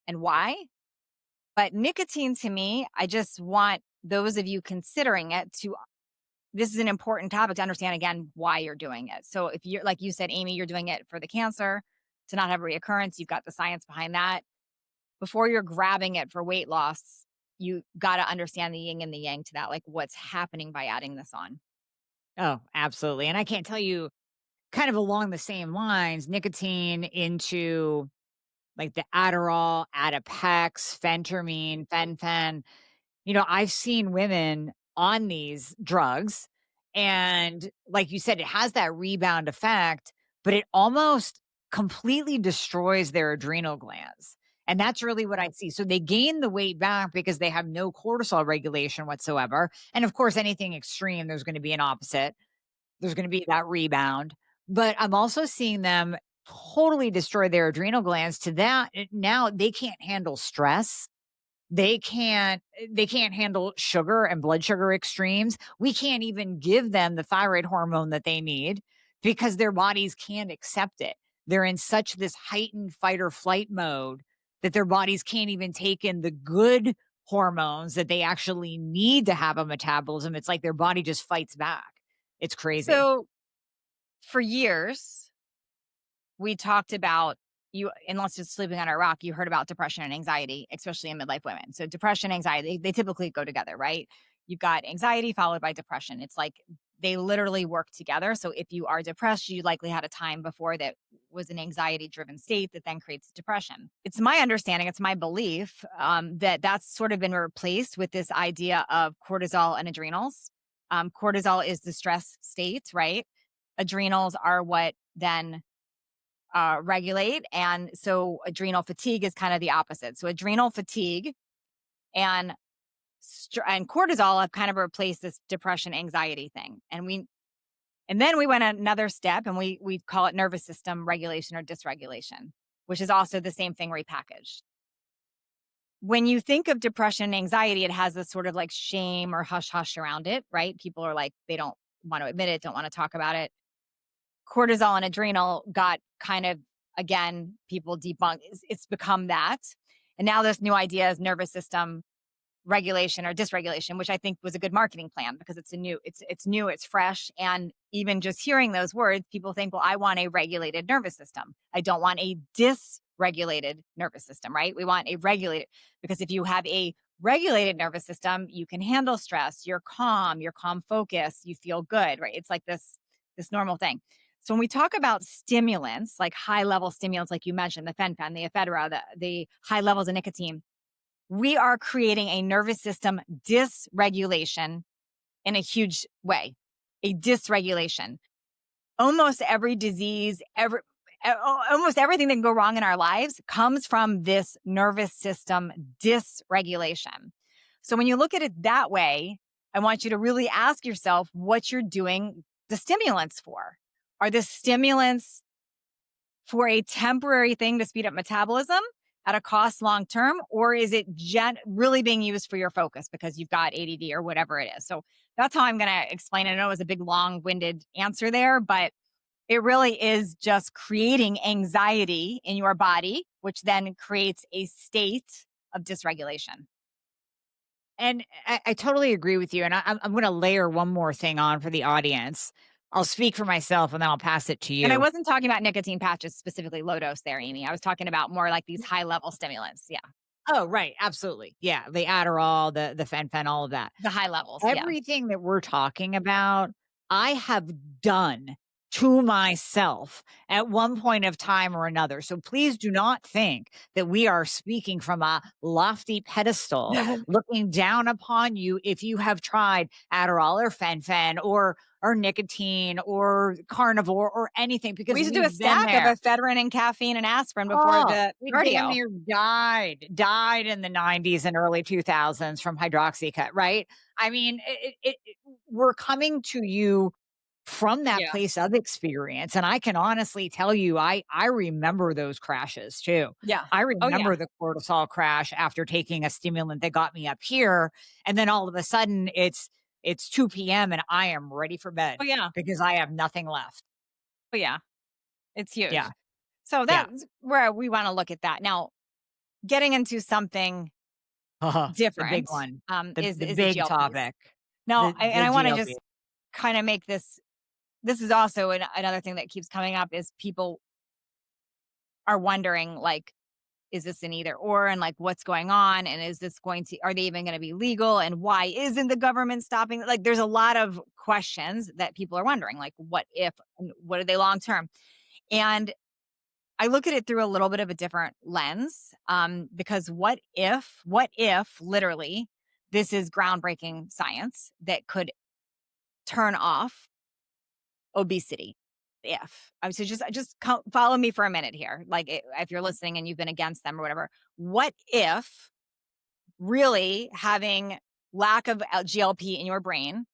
why. But nicotine to me, I just want those of you considering it to this is an important topic to understand again why you're doing it. So if you're like you said, Amy, you're doing it for the cancer to not have a reoccurrence, you've got the science behind that. Before you're grabbing it for weight loss, you got to understand the yin and the yang to that, like what's happening by adding this on. Oh, absolutely, and I can't tell you kind of along the same lines, nicotine into, like, the Adderall, Adipex, Phentermine, Fen-Phen. I've seen women on these drugs, and like you said, it has that rebound effect, but it almost completely destroys their adrenal glands. And that's really what I see. So they gain the weight back because they have no cortisol regulation whatsoever. And of course, anything extreme, there's going to be an opposite. There's going to be that rebound. But I'm also seeing them totally destroy their adrenal glands to that now they can't handle stress, they can't handle sugar and blood sugar extremes. We can't even give them the thyroid hormone that they need because their bodies can't accept it. They're in such this heightened fight or flight mode that their bodies can't even take in the good hormones that they actually need to have a metabolism. It's like their body just fights back. It's crazy. So for years, we talked about unless you're sleeping on a rock, you heard about depression and anxiety, especially in midlife women. So depression, anxiety, they typically go together, right? You've got anxiety followed by depression. It's like they literally work together. So if you are depressed, you likely had a time before that was an anxiety driven state that then creates depression. It's my understanding, it's my belief that that's sort of been replaced with this idea of cortisol and adrenals. Cortisol is the stress state, right? Adrenals are what then regulate. And so adrenal fatigue is kind of the opposite. So adrenal fatigue and and cortisol have kind of replaced this depression anxiety thing. And then we went another step and we call it nervous system regulation or dysregulation, which is also the same thing repackaged. When you think of depression and anxiety, it has this sort of like shame or hush hush around it, right? People are like, they don't want to admit it, don't want to talk about it. Cortisol and adrenal got kind of, again, people debunk. It's become that. And now this new idea is nervous system regulation or dysregulation, which I think was a good marketing plan because it's new, it's fresh. And even just hearing those words, people think, well, I want a regulated nervous system. I don't want a dysregulated nervous system, right? We want a regulated, because if you have a regulated nervous system, you can handle stress, you're calm focus, you feel good, right? It's like this normal thing. So when we talk about stimulants, like high level stimulants, like you mentioned, the fen-phen, the ephedra, the high levels of nicotine, we are creating a nervous system dysregulation in a huge way, a dysregulation. Almost every disease, almost everything that can go wrong in our lives comes from this nervous system dysregulation. So when you look at it that way, I want you to really ask yourself what you're doing the stimulants for. Are the stimulants for a temporary thing to speed up metabolism at a cost long term, or is it really being used for your focus because you've got ADD or whatever it is? So that's how I'm going to explain it. I know it was a big, long-winded answer there, but it really is just creating anxiety in your body, which then creates a state of dysregulation. And I totally agree with you. And I'm going to layer one more thing on for the audience. I'll speak for myself and then I'll pass it to And I you. wasn't talking about nicotine patches, specifically low dose there, Amie. I was talking about more like these high level stimulants. Yeah. Oh, right. Absolutely. Yeah. The Adderall, the fen-phen, all of that. The high levels. Yeah. Everything that we're talking about, I have done to myself at one point of time or another. So please do not think that we are speaking from a lofty pedestal looking down upon you if you have tried Adderall or fen-phen or nicotine or carnivore or anything, because We used to do a we've been stack of there. ephedrine and caffeine and aspirin before Oh, the we damn cardio. near died in the 90s and early 2000s from hydroxycut, right? I mean, we're coming to you from that Yeah. place of experience, and I can honestly tell you, I remember those crashes too. Yeah. I Oh, yeah. remember the cortisol crash after taking a stimulant that got me up here, and then all of a sudden it's 2 p.m. and I am ready for bed Oh, yeah. because I have nothing left. Oh, yeah. It's Yeah, huge. So yeah. that's where we want to look at that. Now, getting into something The big different one. is The the big GLPs. topic. Now, and The I want to GLP. just kind of make this is also another thing that keeps coming up is people are wondering, like, is this an either or, and like what's going on, and is this going to, are they even going to be legal, and why isn't the government stopping, like there's a lot of questions that people are wondering, like what if, and what are they long term. And I look at it through a little bit of a different lens, because what if literally this is groundbreaking science that could turn off obesity? If I so just follow me for a minute here, like if you're listening and you've been against them or whatever, what if really having lack of GLP in your brain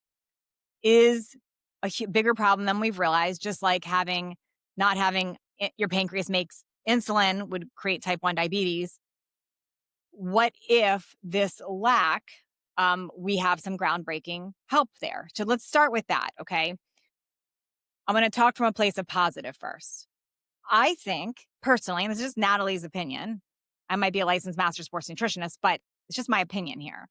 is a bigger problem than we've realized? Just like having not having your pancreas makes insulin would create type 1 diabetes. What if this lack, we have some groundbreaking help there? So let's start with that. Okay, I'm going to talk from a place of positive first. I think personally, and this is just Natalie's opinion, I might be a licensed master sports nutritionist, but it's just my opinion here.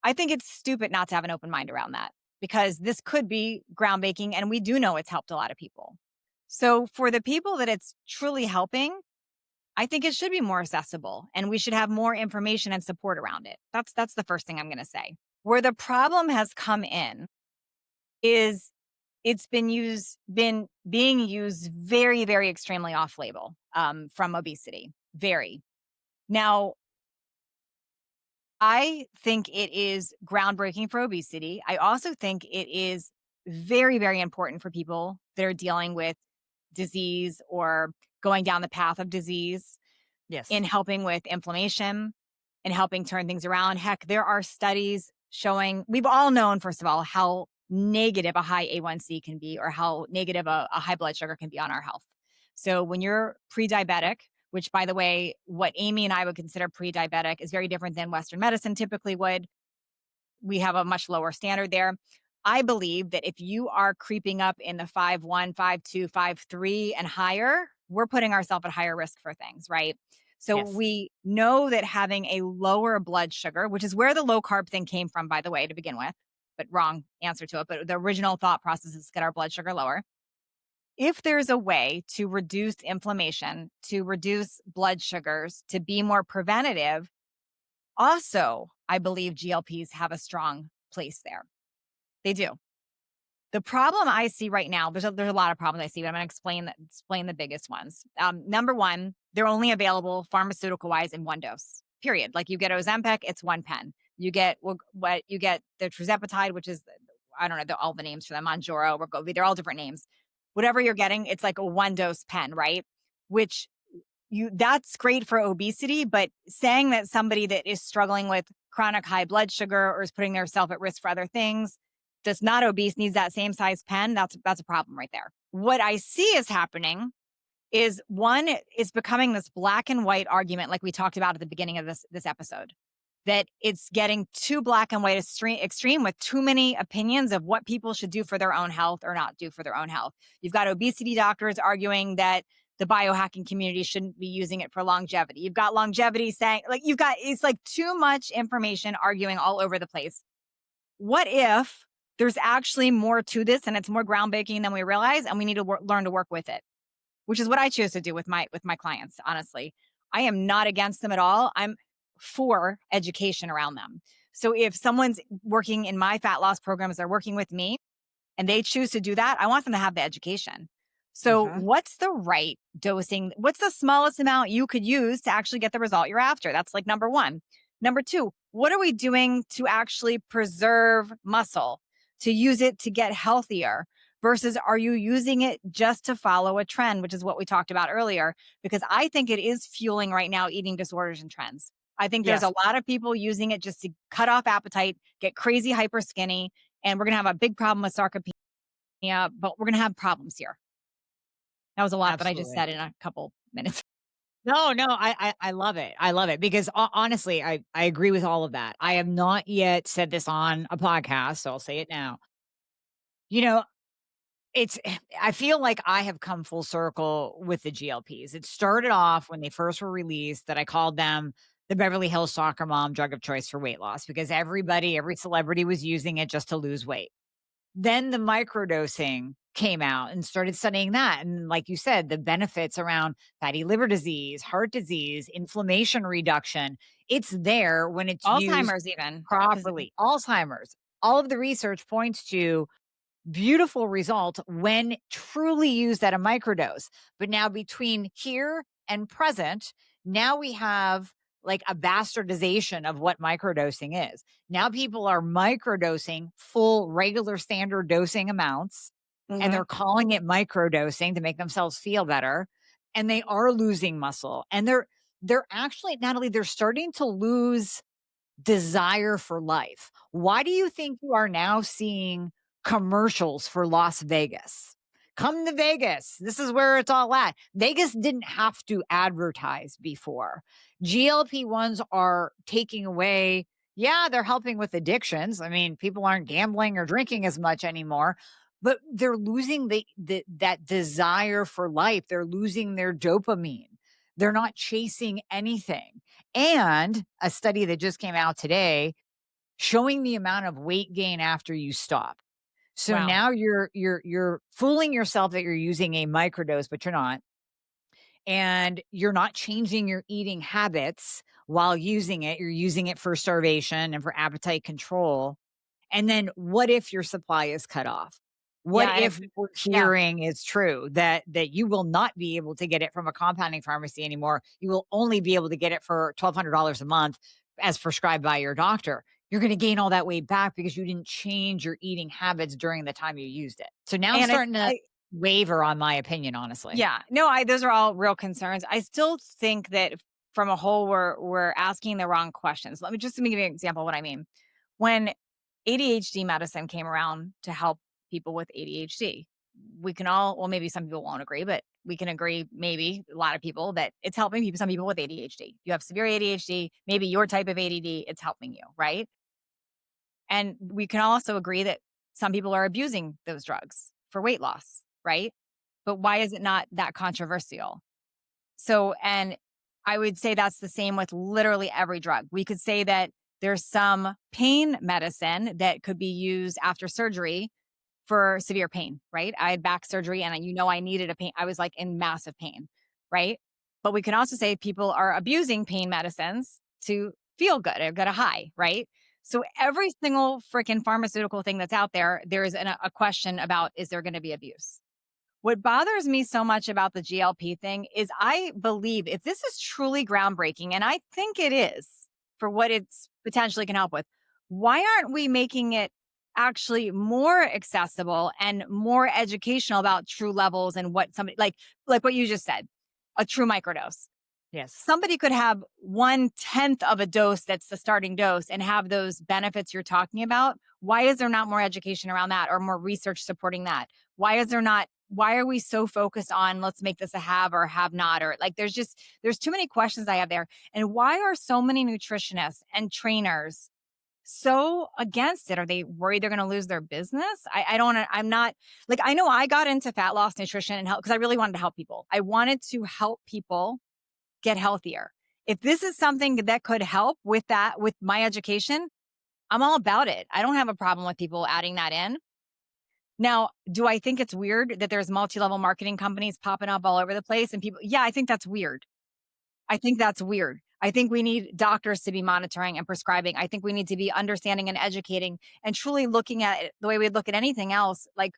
I think it's stupid not to have an open mind around that, because this could be groundbreaking and we do know it's helped a lot of people. So for the people that it's truly helping, I think it should be more accessible and we should have more information and support around it. That's the first thing I'm going to say. Where the problem has come in is it's been being used very, very extremely off label from obesity. Very. Now, I think it is groundbreaking for obesity. I also think it is very, very important for people that are dealing with disease or going down the path of disease Yes. in helping with inflammation and helping turn things around. Heck, there are studies showing we've all known, first of all, how negative a high A1C can be or how negative a high blood sugar can be on our health. So when you're pre diabetic, which by the way, what Amie and I would consider pre diabetic is very different than Western medicine typically would. We have a much lower standard there. I believe that if you are creeping up in the 5'1, 5'2, 5'3 and higher, we're putting ourselves at higher risk for things, right? So Yes. we know that having a lower blood sugar, which is where the low carb thing came from, by the way, to begin with, but wrong answer to it. But the original thought process is to get our blood sugar lower. If there's a way to reduce inflammation, to reduce blood sugars, to be more preventative, also, I believe GLPs have a strong place there. They do. The problem I see right now, there's a lot of problems I see, but I'm going to explain the biggest ones. Number one, they're only available pharmaceutical wise in one dose. Period. Like you get Ozempic, it's one pen. You get what you get the Trizepatide, which is I don't know all the names for them. Monjaro, Wegovy, they're all different names. Whatever you're getting, it's like a one dose pen, right? Which you that's great for obesity, but saying that somebody that is struggling with chronic high blood sugar or is putting themselves at risk for other things that's not obese needs that same size pen, that's a problem right there. What I see is happening is one is becoming this black and white argument like we talked about at the beginning of this episode. That it's getting too black and white extreme with too many opinions of what people should do for their own health or not do for their own health. You've got obesity doctors arguing that the biohacking community shouldn't be using it for longevity. You've got longevity saying, like, it's like too much information arguing all over the place. What if there's actually more to this and it's more groundbreaking than we realize and we need to learn to work with it? Which is what I choose to do with my clients, honestly. I am not against them at all. I'm for education around them. So if someone's working in my fat loss programs, they're working with me and they choose to do that, I want them to have the education. So Hmm. what's the right dosing? What's the smallest amount you could use to actually get the result you're after? That's like number one. Number two, what are we doing to actually preserve muscle, to use it to get healthier? Versus are you using it just to follow a trend, which is what we talked about earlier? Because I think it is fueling right now eating disorders and trends. I think there's Yes. a lot of people using it just to cut off appetite, get crazy hyper skinny, and we're going to have a big problem with sarcopenia, but we're going to have problems here. That was a lot that I just Absolutely. said in a couple minutes. No, no, I love it. I love it because honestly, I agree with all of that. I have not yet said this on a podcast, so I'll say it now. You know, it's I feel like I have come full circle with the GLPs. It started off when they first were released that I called them the Beverly Hills soccer mom drug of choice for weight loss because every celebrity was using it just to lose weight. Then the microdosing came out and started studying that. And like you said, the benefits around fatty liver disease, heart disease, inflammation reduction, it's there when it's used Alzheimer's even, because properly. Alzheimer's, all of the research points to beautiful result when truly used at a microdose. But now between here and present, now we have like a bastardization of what microdosing is. Now people are microdosing full regular standard dosing amounts and mhm, they're calling it microdosing to make themselves feel better and they are losing muscle and they're actually Natalie they're starting to lose desire for life. Why do you think you are now seeing commercials for Las Vegas? Come to Vegas. This is where it's all at. Vegas didn't have to advertise before. GLP-1s are taking away, yeah, they're helping with addictions. I mean, people aren't gambling or drinking as much anymore, but they're losing that desire for life. They're losing their dopamine. They're not chasing anything. And a study that just came out today showing the amount of weight gain after you stop. So wow. now you're fooling yourself that you're using a microdose, but you're not. and you're not changing your eating habits while using it. You're using it for starvation and for appetite control. And then what if your supply is cut off? What Yeah, and if we're yeah, hearing is true that you will not be able to get it from a compounding pharmacy anymore? You will only be able to get it for $1,200 a month as prescribed by your doctor. You're going to gain all that weight back because you didn't change your eating habits during the time you used it. So now I'm and starting to I waver on my opinion, honestly. yeah, no, I those are all real concerns. I still think that from a whole, we're asking the wrong questions. Let me give you an example of what I mean. When ADHD medicine came around to help people with ADHD, we can all, well, maybe some people won't agree, but we can agree, maybe a lot of people, that it's helping people, some people with ADHD. You have severe ADHD, maybe your type of ADD, it's helping you, right? And we can also agree that some people are abusing those drugs for weight loss, right? But why is it not that controversial? So, and I would say that's the same with literally every drug. We could say that there's some pain medicine that could be used after surgery for severe pain, right? I had back surgery and I needed a pain. I was like in massive pain, right? But we can also say people are abusing pain medicines to feel good or get a high, right? So every single freaking pharmaceutical thing that's out there, there is a question about, is there going to be abuse? What bothers me so much about the GLP thing is I believe if this is truly groundbreaking, and I think it is for what it's potentially can help with, why aren't we making it actually more accessible and more educational about true levels and what somebody like what you just said, a true microdose. Yes. Somebody could have 1/10 of a dose that's the starting dose and have those benefits you're talking about. Why is there not more education around that or more research supporting that? Why are we so focused on let's make this a have or have not, or like there's too many questions I have there. And why are so many nutritionists and trainers so against it? Are they worried they're going to lose their business? I don't, I'm not like, I know I got into fat loss nutrition and health because I really wanted to help people. I wanted to help people get healthier. If this is something that could help with that, with my education, I'm all about it. I don't have a problem with people adding that in. Now, do I think it's weird that there's multi-level marketing companies popping up all over the place and people, yeah, I think that's weird. I think that's weird. I think we need doctors to be monitoring and prescribing. I think we need to be understanding and educating and truly looking at it the way we look at anything else, like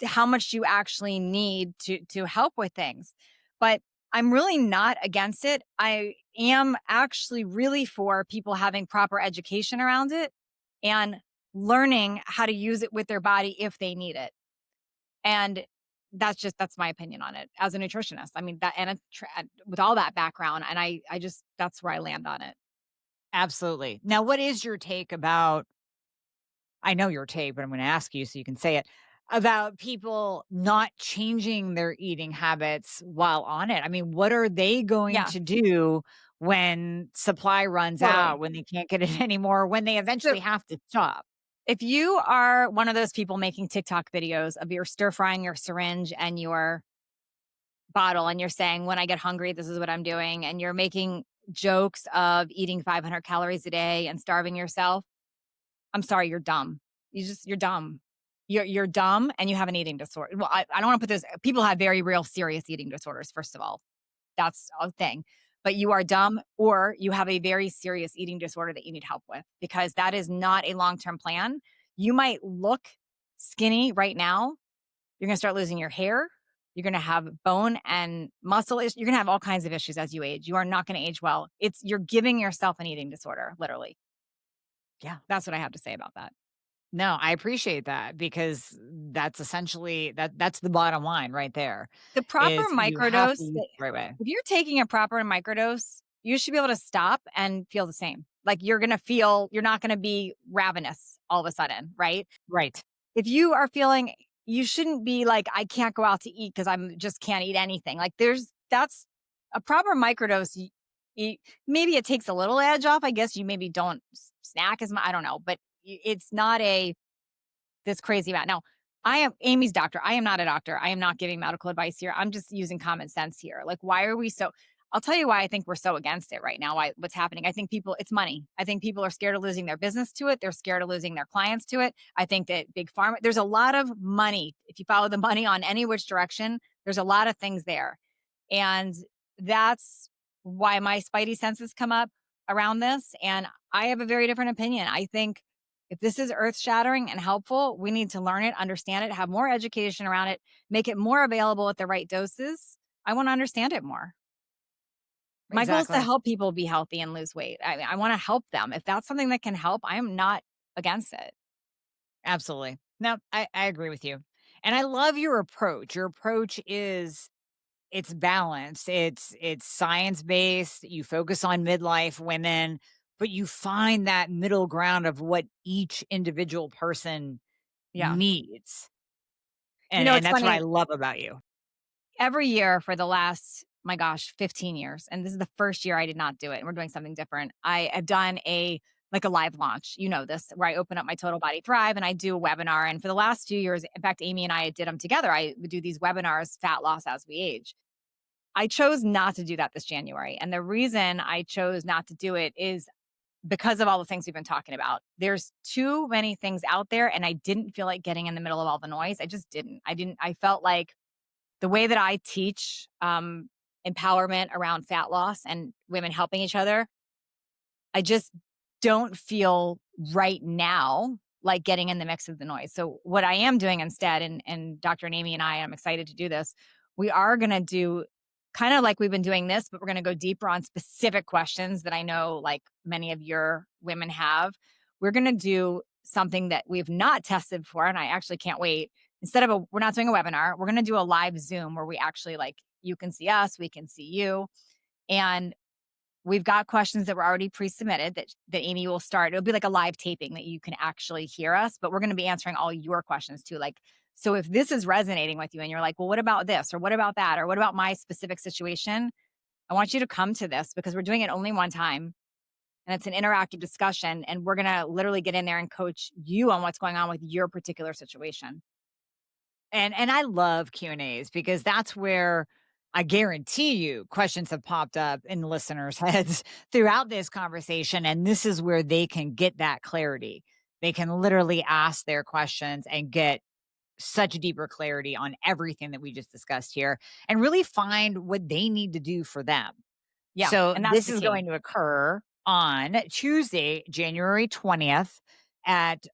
how much you actually need to help with things. But I'm really not against it. I am actually really for people having proper education around it and learning how to use it with their body if they need it. And that's my opinion on it as a nutritionist. I mean that and with all that background, and I just that's where I land on it. Absolutely. Now, what is your take about I know your take, but I'm gonna ask you so you can say it, about people not changing their eating habits while on it. I mean, what are they going Yeah, to do when supply runs out, totally. when they can't get it anymore, when they So eventually have to stop? if you are one of those people making TikTok videos of your stir frying your syringe and your bottle and you're saying, when I get hungry, this is what I'm doing, and you're making jokes of eating 500 calories a day and starving yourself, I'm sorry, you're dumb. You're dumb. You're dumb and you have an eating disorder. Well, I don't want to put this, people have very real serious eating disorders, first of all. That's a thing. But you are dumb or you have a very serious eating disorder that you need help with because that is not a long term plan. You might look skinny right now. You're going to start losing your hair. You're going to have bone and muscle issues. You're going to have all kinds of issues as you age. You are not going to age well. You're giving yourself an eating disorder, literally. Yeah. That's what I have to say about that. No, I appreciate that because that's essentially that's the bottom line right there, The proper is you have to microdose, use it the right way. if you're taking a proper microdose, you should be able to stop and feel the same. Like you're not going to be ravenous all of a sudden, right? Right. If you are feeling, you shouldn't be like, I can't go out to eat because I'm just can't eat anything. Like that's a proper microdose. You, maybe it takes a little edge off. I guess you maybe don't snack as much. I don't know, but it's not this crazy amount. Now, I am Amy's doctor. I am not a doctor. I am not giving medical advice here. I'm just using common sense here. Like, why are we so? I'll tell you why I think we're so against it right now. What's happening? I think it's money. I think people are scared of losing their business to it. They're scared of losing their clients to it. I think that big pharma, there's a lot of money. If you follow the money on any which direction, there's a lot of things there. And that's why my spidey senses come up around this. And I have a very different opinion. I think if this is earth shattering and helpful, we need to learn it, understand it, have more education around it, make it more available at the right doses. I want to understand it more. My goal is to Exactly. help people be healthy and lose weight. I want to help them. If that's something that can help, I am not against it. Absolutely. No, I agree with you. And I love your approach. Your approach is it's balanced. It's science-based. You focus on midlife women, but you find that middle ground of what each individual person Yeah. needs. You And know, and it's that's what I funny. love about you. Every year for the last, my gosh, 15 years, and this is the first year I did not do it, and we're doing something different. I have done a live launch, you know this, where I open up my Total Body Thrive and I do a webinar, and for the last few years, in fact, Amie and I did them together. I would do these webinars, Fat Loss as We Age. I chose not to do that this January, and the reason I chose not to do it is because of all the things we've been talking about. There's too many things out there, and I didn't feel like getting in the middle of all the noise. I just didn't. I felt like the way that I teach empowerment around fat loss and women helping each other, I just don't feel right now like getting in the mix of the noise. So what I am doing instead, and Dr. Amy and I'm excited to do this. We are going to do kind of like we've been doing this, but we're going to go deeper on specific questions that I know like many of your women have. We're going to do something that we've not tested before, and I actually can't wait. We're not doing a webinar. We're going to do a live Zoom where we actually like you can see us, we can see you, and we've got questions that were already pre-submitted that Amy will start. It'll be like a live taping that you can actually hear us, but we're going to be answering all your questions too. Like, so if this is resonating with you and you're like, well, what about this? Or what about that? Or what about my specific situation? I want you to come to this because we're doing it only one time. And it's an interactive discussion. And we're going to literally get in there and coach you on what's going on with your particular situation. And I love Q&As because that's where I guarantee you questions have popped up in listeners' heads throughout this conversation, and this is where they can get that clarity. They can literally ask their questions and get such deeper clarity on everything that we just discussed here and really find what they need to do for them. Yeah. So And that's this the is key. going to occur on Tuesday, January 20th at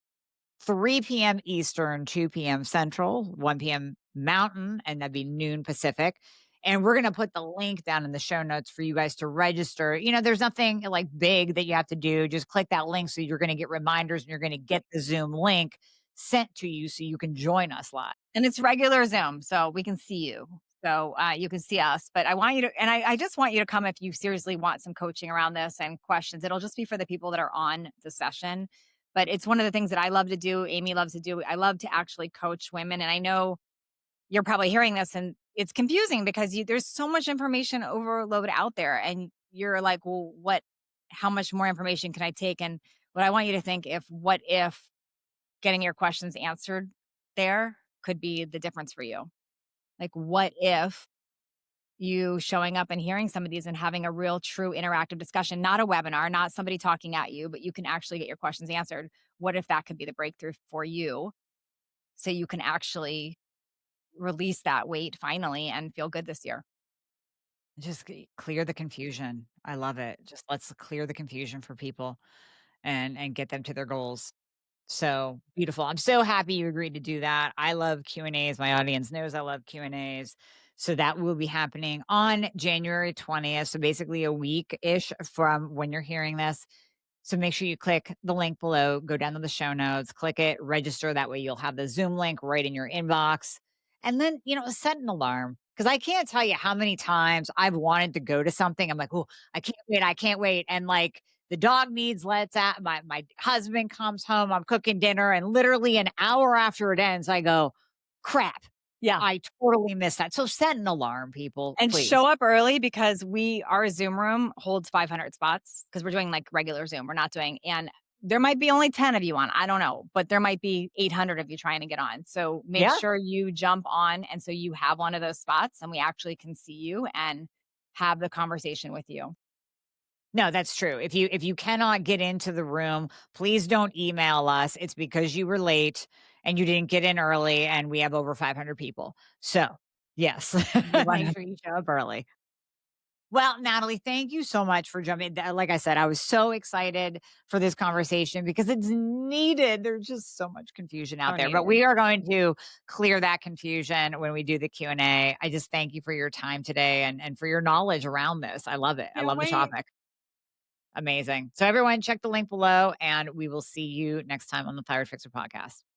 3 p.m. Eastern, 2 p.m. Central, 1 p.m. Mountain, and that'd be noon Pacific. And we're going to put the link down in the show notes for you guys to register. You know, there's nothing like big that you have to do. Just click that link so you're going to get reminders and you're going to get the Zoom link sent to you so you can join us live. And it's regular Zoom, so we can see you. So you can see us. But I want you to, and I just want you to come if you seriously want some coaching around this and questions. It'll just be for the people that are on the session. But it's one of the things that I love to do. Amy loves to do. I love to actually coach women. And I know you're probably hearing this and it's confusing because there's so much information overload out there. And you're like, well, how much more information can I take? And what I want you to think what if getting your questions answered there could be the difference for you. Like, what if you showing up and hearing some of these and having a real, true interactive discussion, not a webinar, not somebody talking at you, but you can actually get your questions answered? What if that could be the breakthrough for you so you can actually release that weight finally and feel good this year? Just clear the confusion. I love it. Just let's clear the confusion for people and get them to their goals. So beautiful. I'm so happy you agreed to do that. I love Q&As. My audience knows I love Q&As. So that will be happening on January 20th. So basically a week-ish from when you're hearing this. So make sure you click the link below, go down to the show notes, click it, register. That way you'll have the Zoom link right in your inbox. And then, set an alarm. Because I can't tell you how many times I've wanted to go to something. I'm like, oh, I can't wait. I can't wait. And like the dog needs let's out. My husband comes home, I'm cooking dinner, and literally an hour after it ends, I go, crap. Yeah. I totally missed that. So set an alarm, people, And please. show up early because our Zoom room holds 500 spots because we're doing like regular Zoom. We're not doing, and there might be only 10 of you on. I don't know, but there might be 800 of you trying to get on. So make Yeah. sure you jump on. And so you have one of those spots and we actually can see you and have the conversation with you. No, that's true. If you cannot get into the room, please don't email us. It's because you were late and you didn't get in early and we have over 500 people. So, yes, make sure you show up early. Well, Natalie, thank you so much for jumping. Like I said, I was so excited for this conversation because it's needed. There's just so much confusion out So there, but needed. we are going to clear that confusion when we do the Q&A. I just thank you for your time today and for your knowledge around this. I love it. I Can't love the wait. topic. Amazing. So everyone check the link below and we will see you next time on the Thyroid Fixer podcast.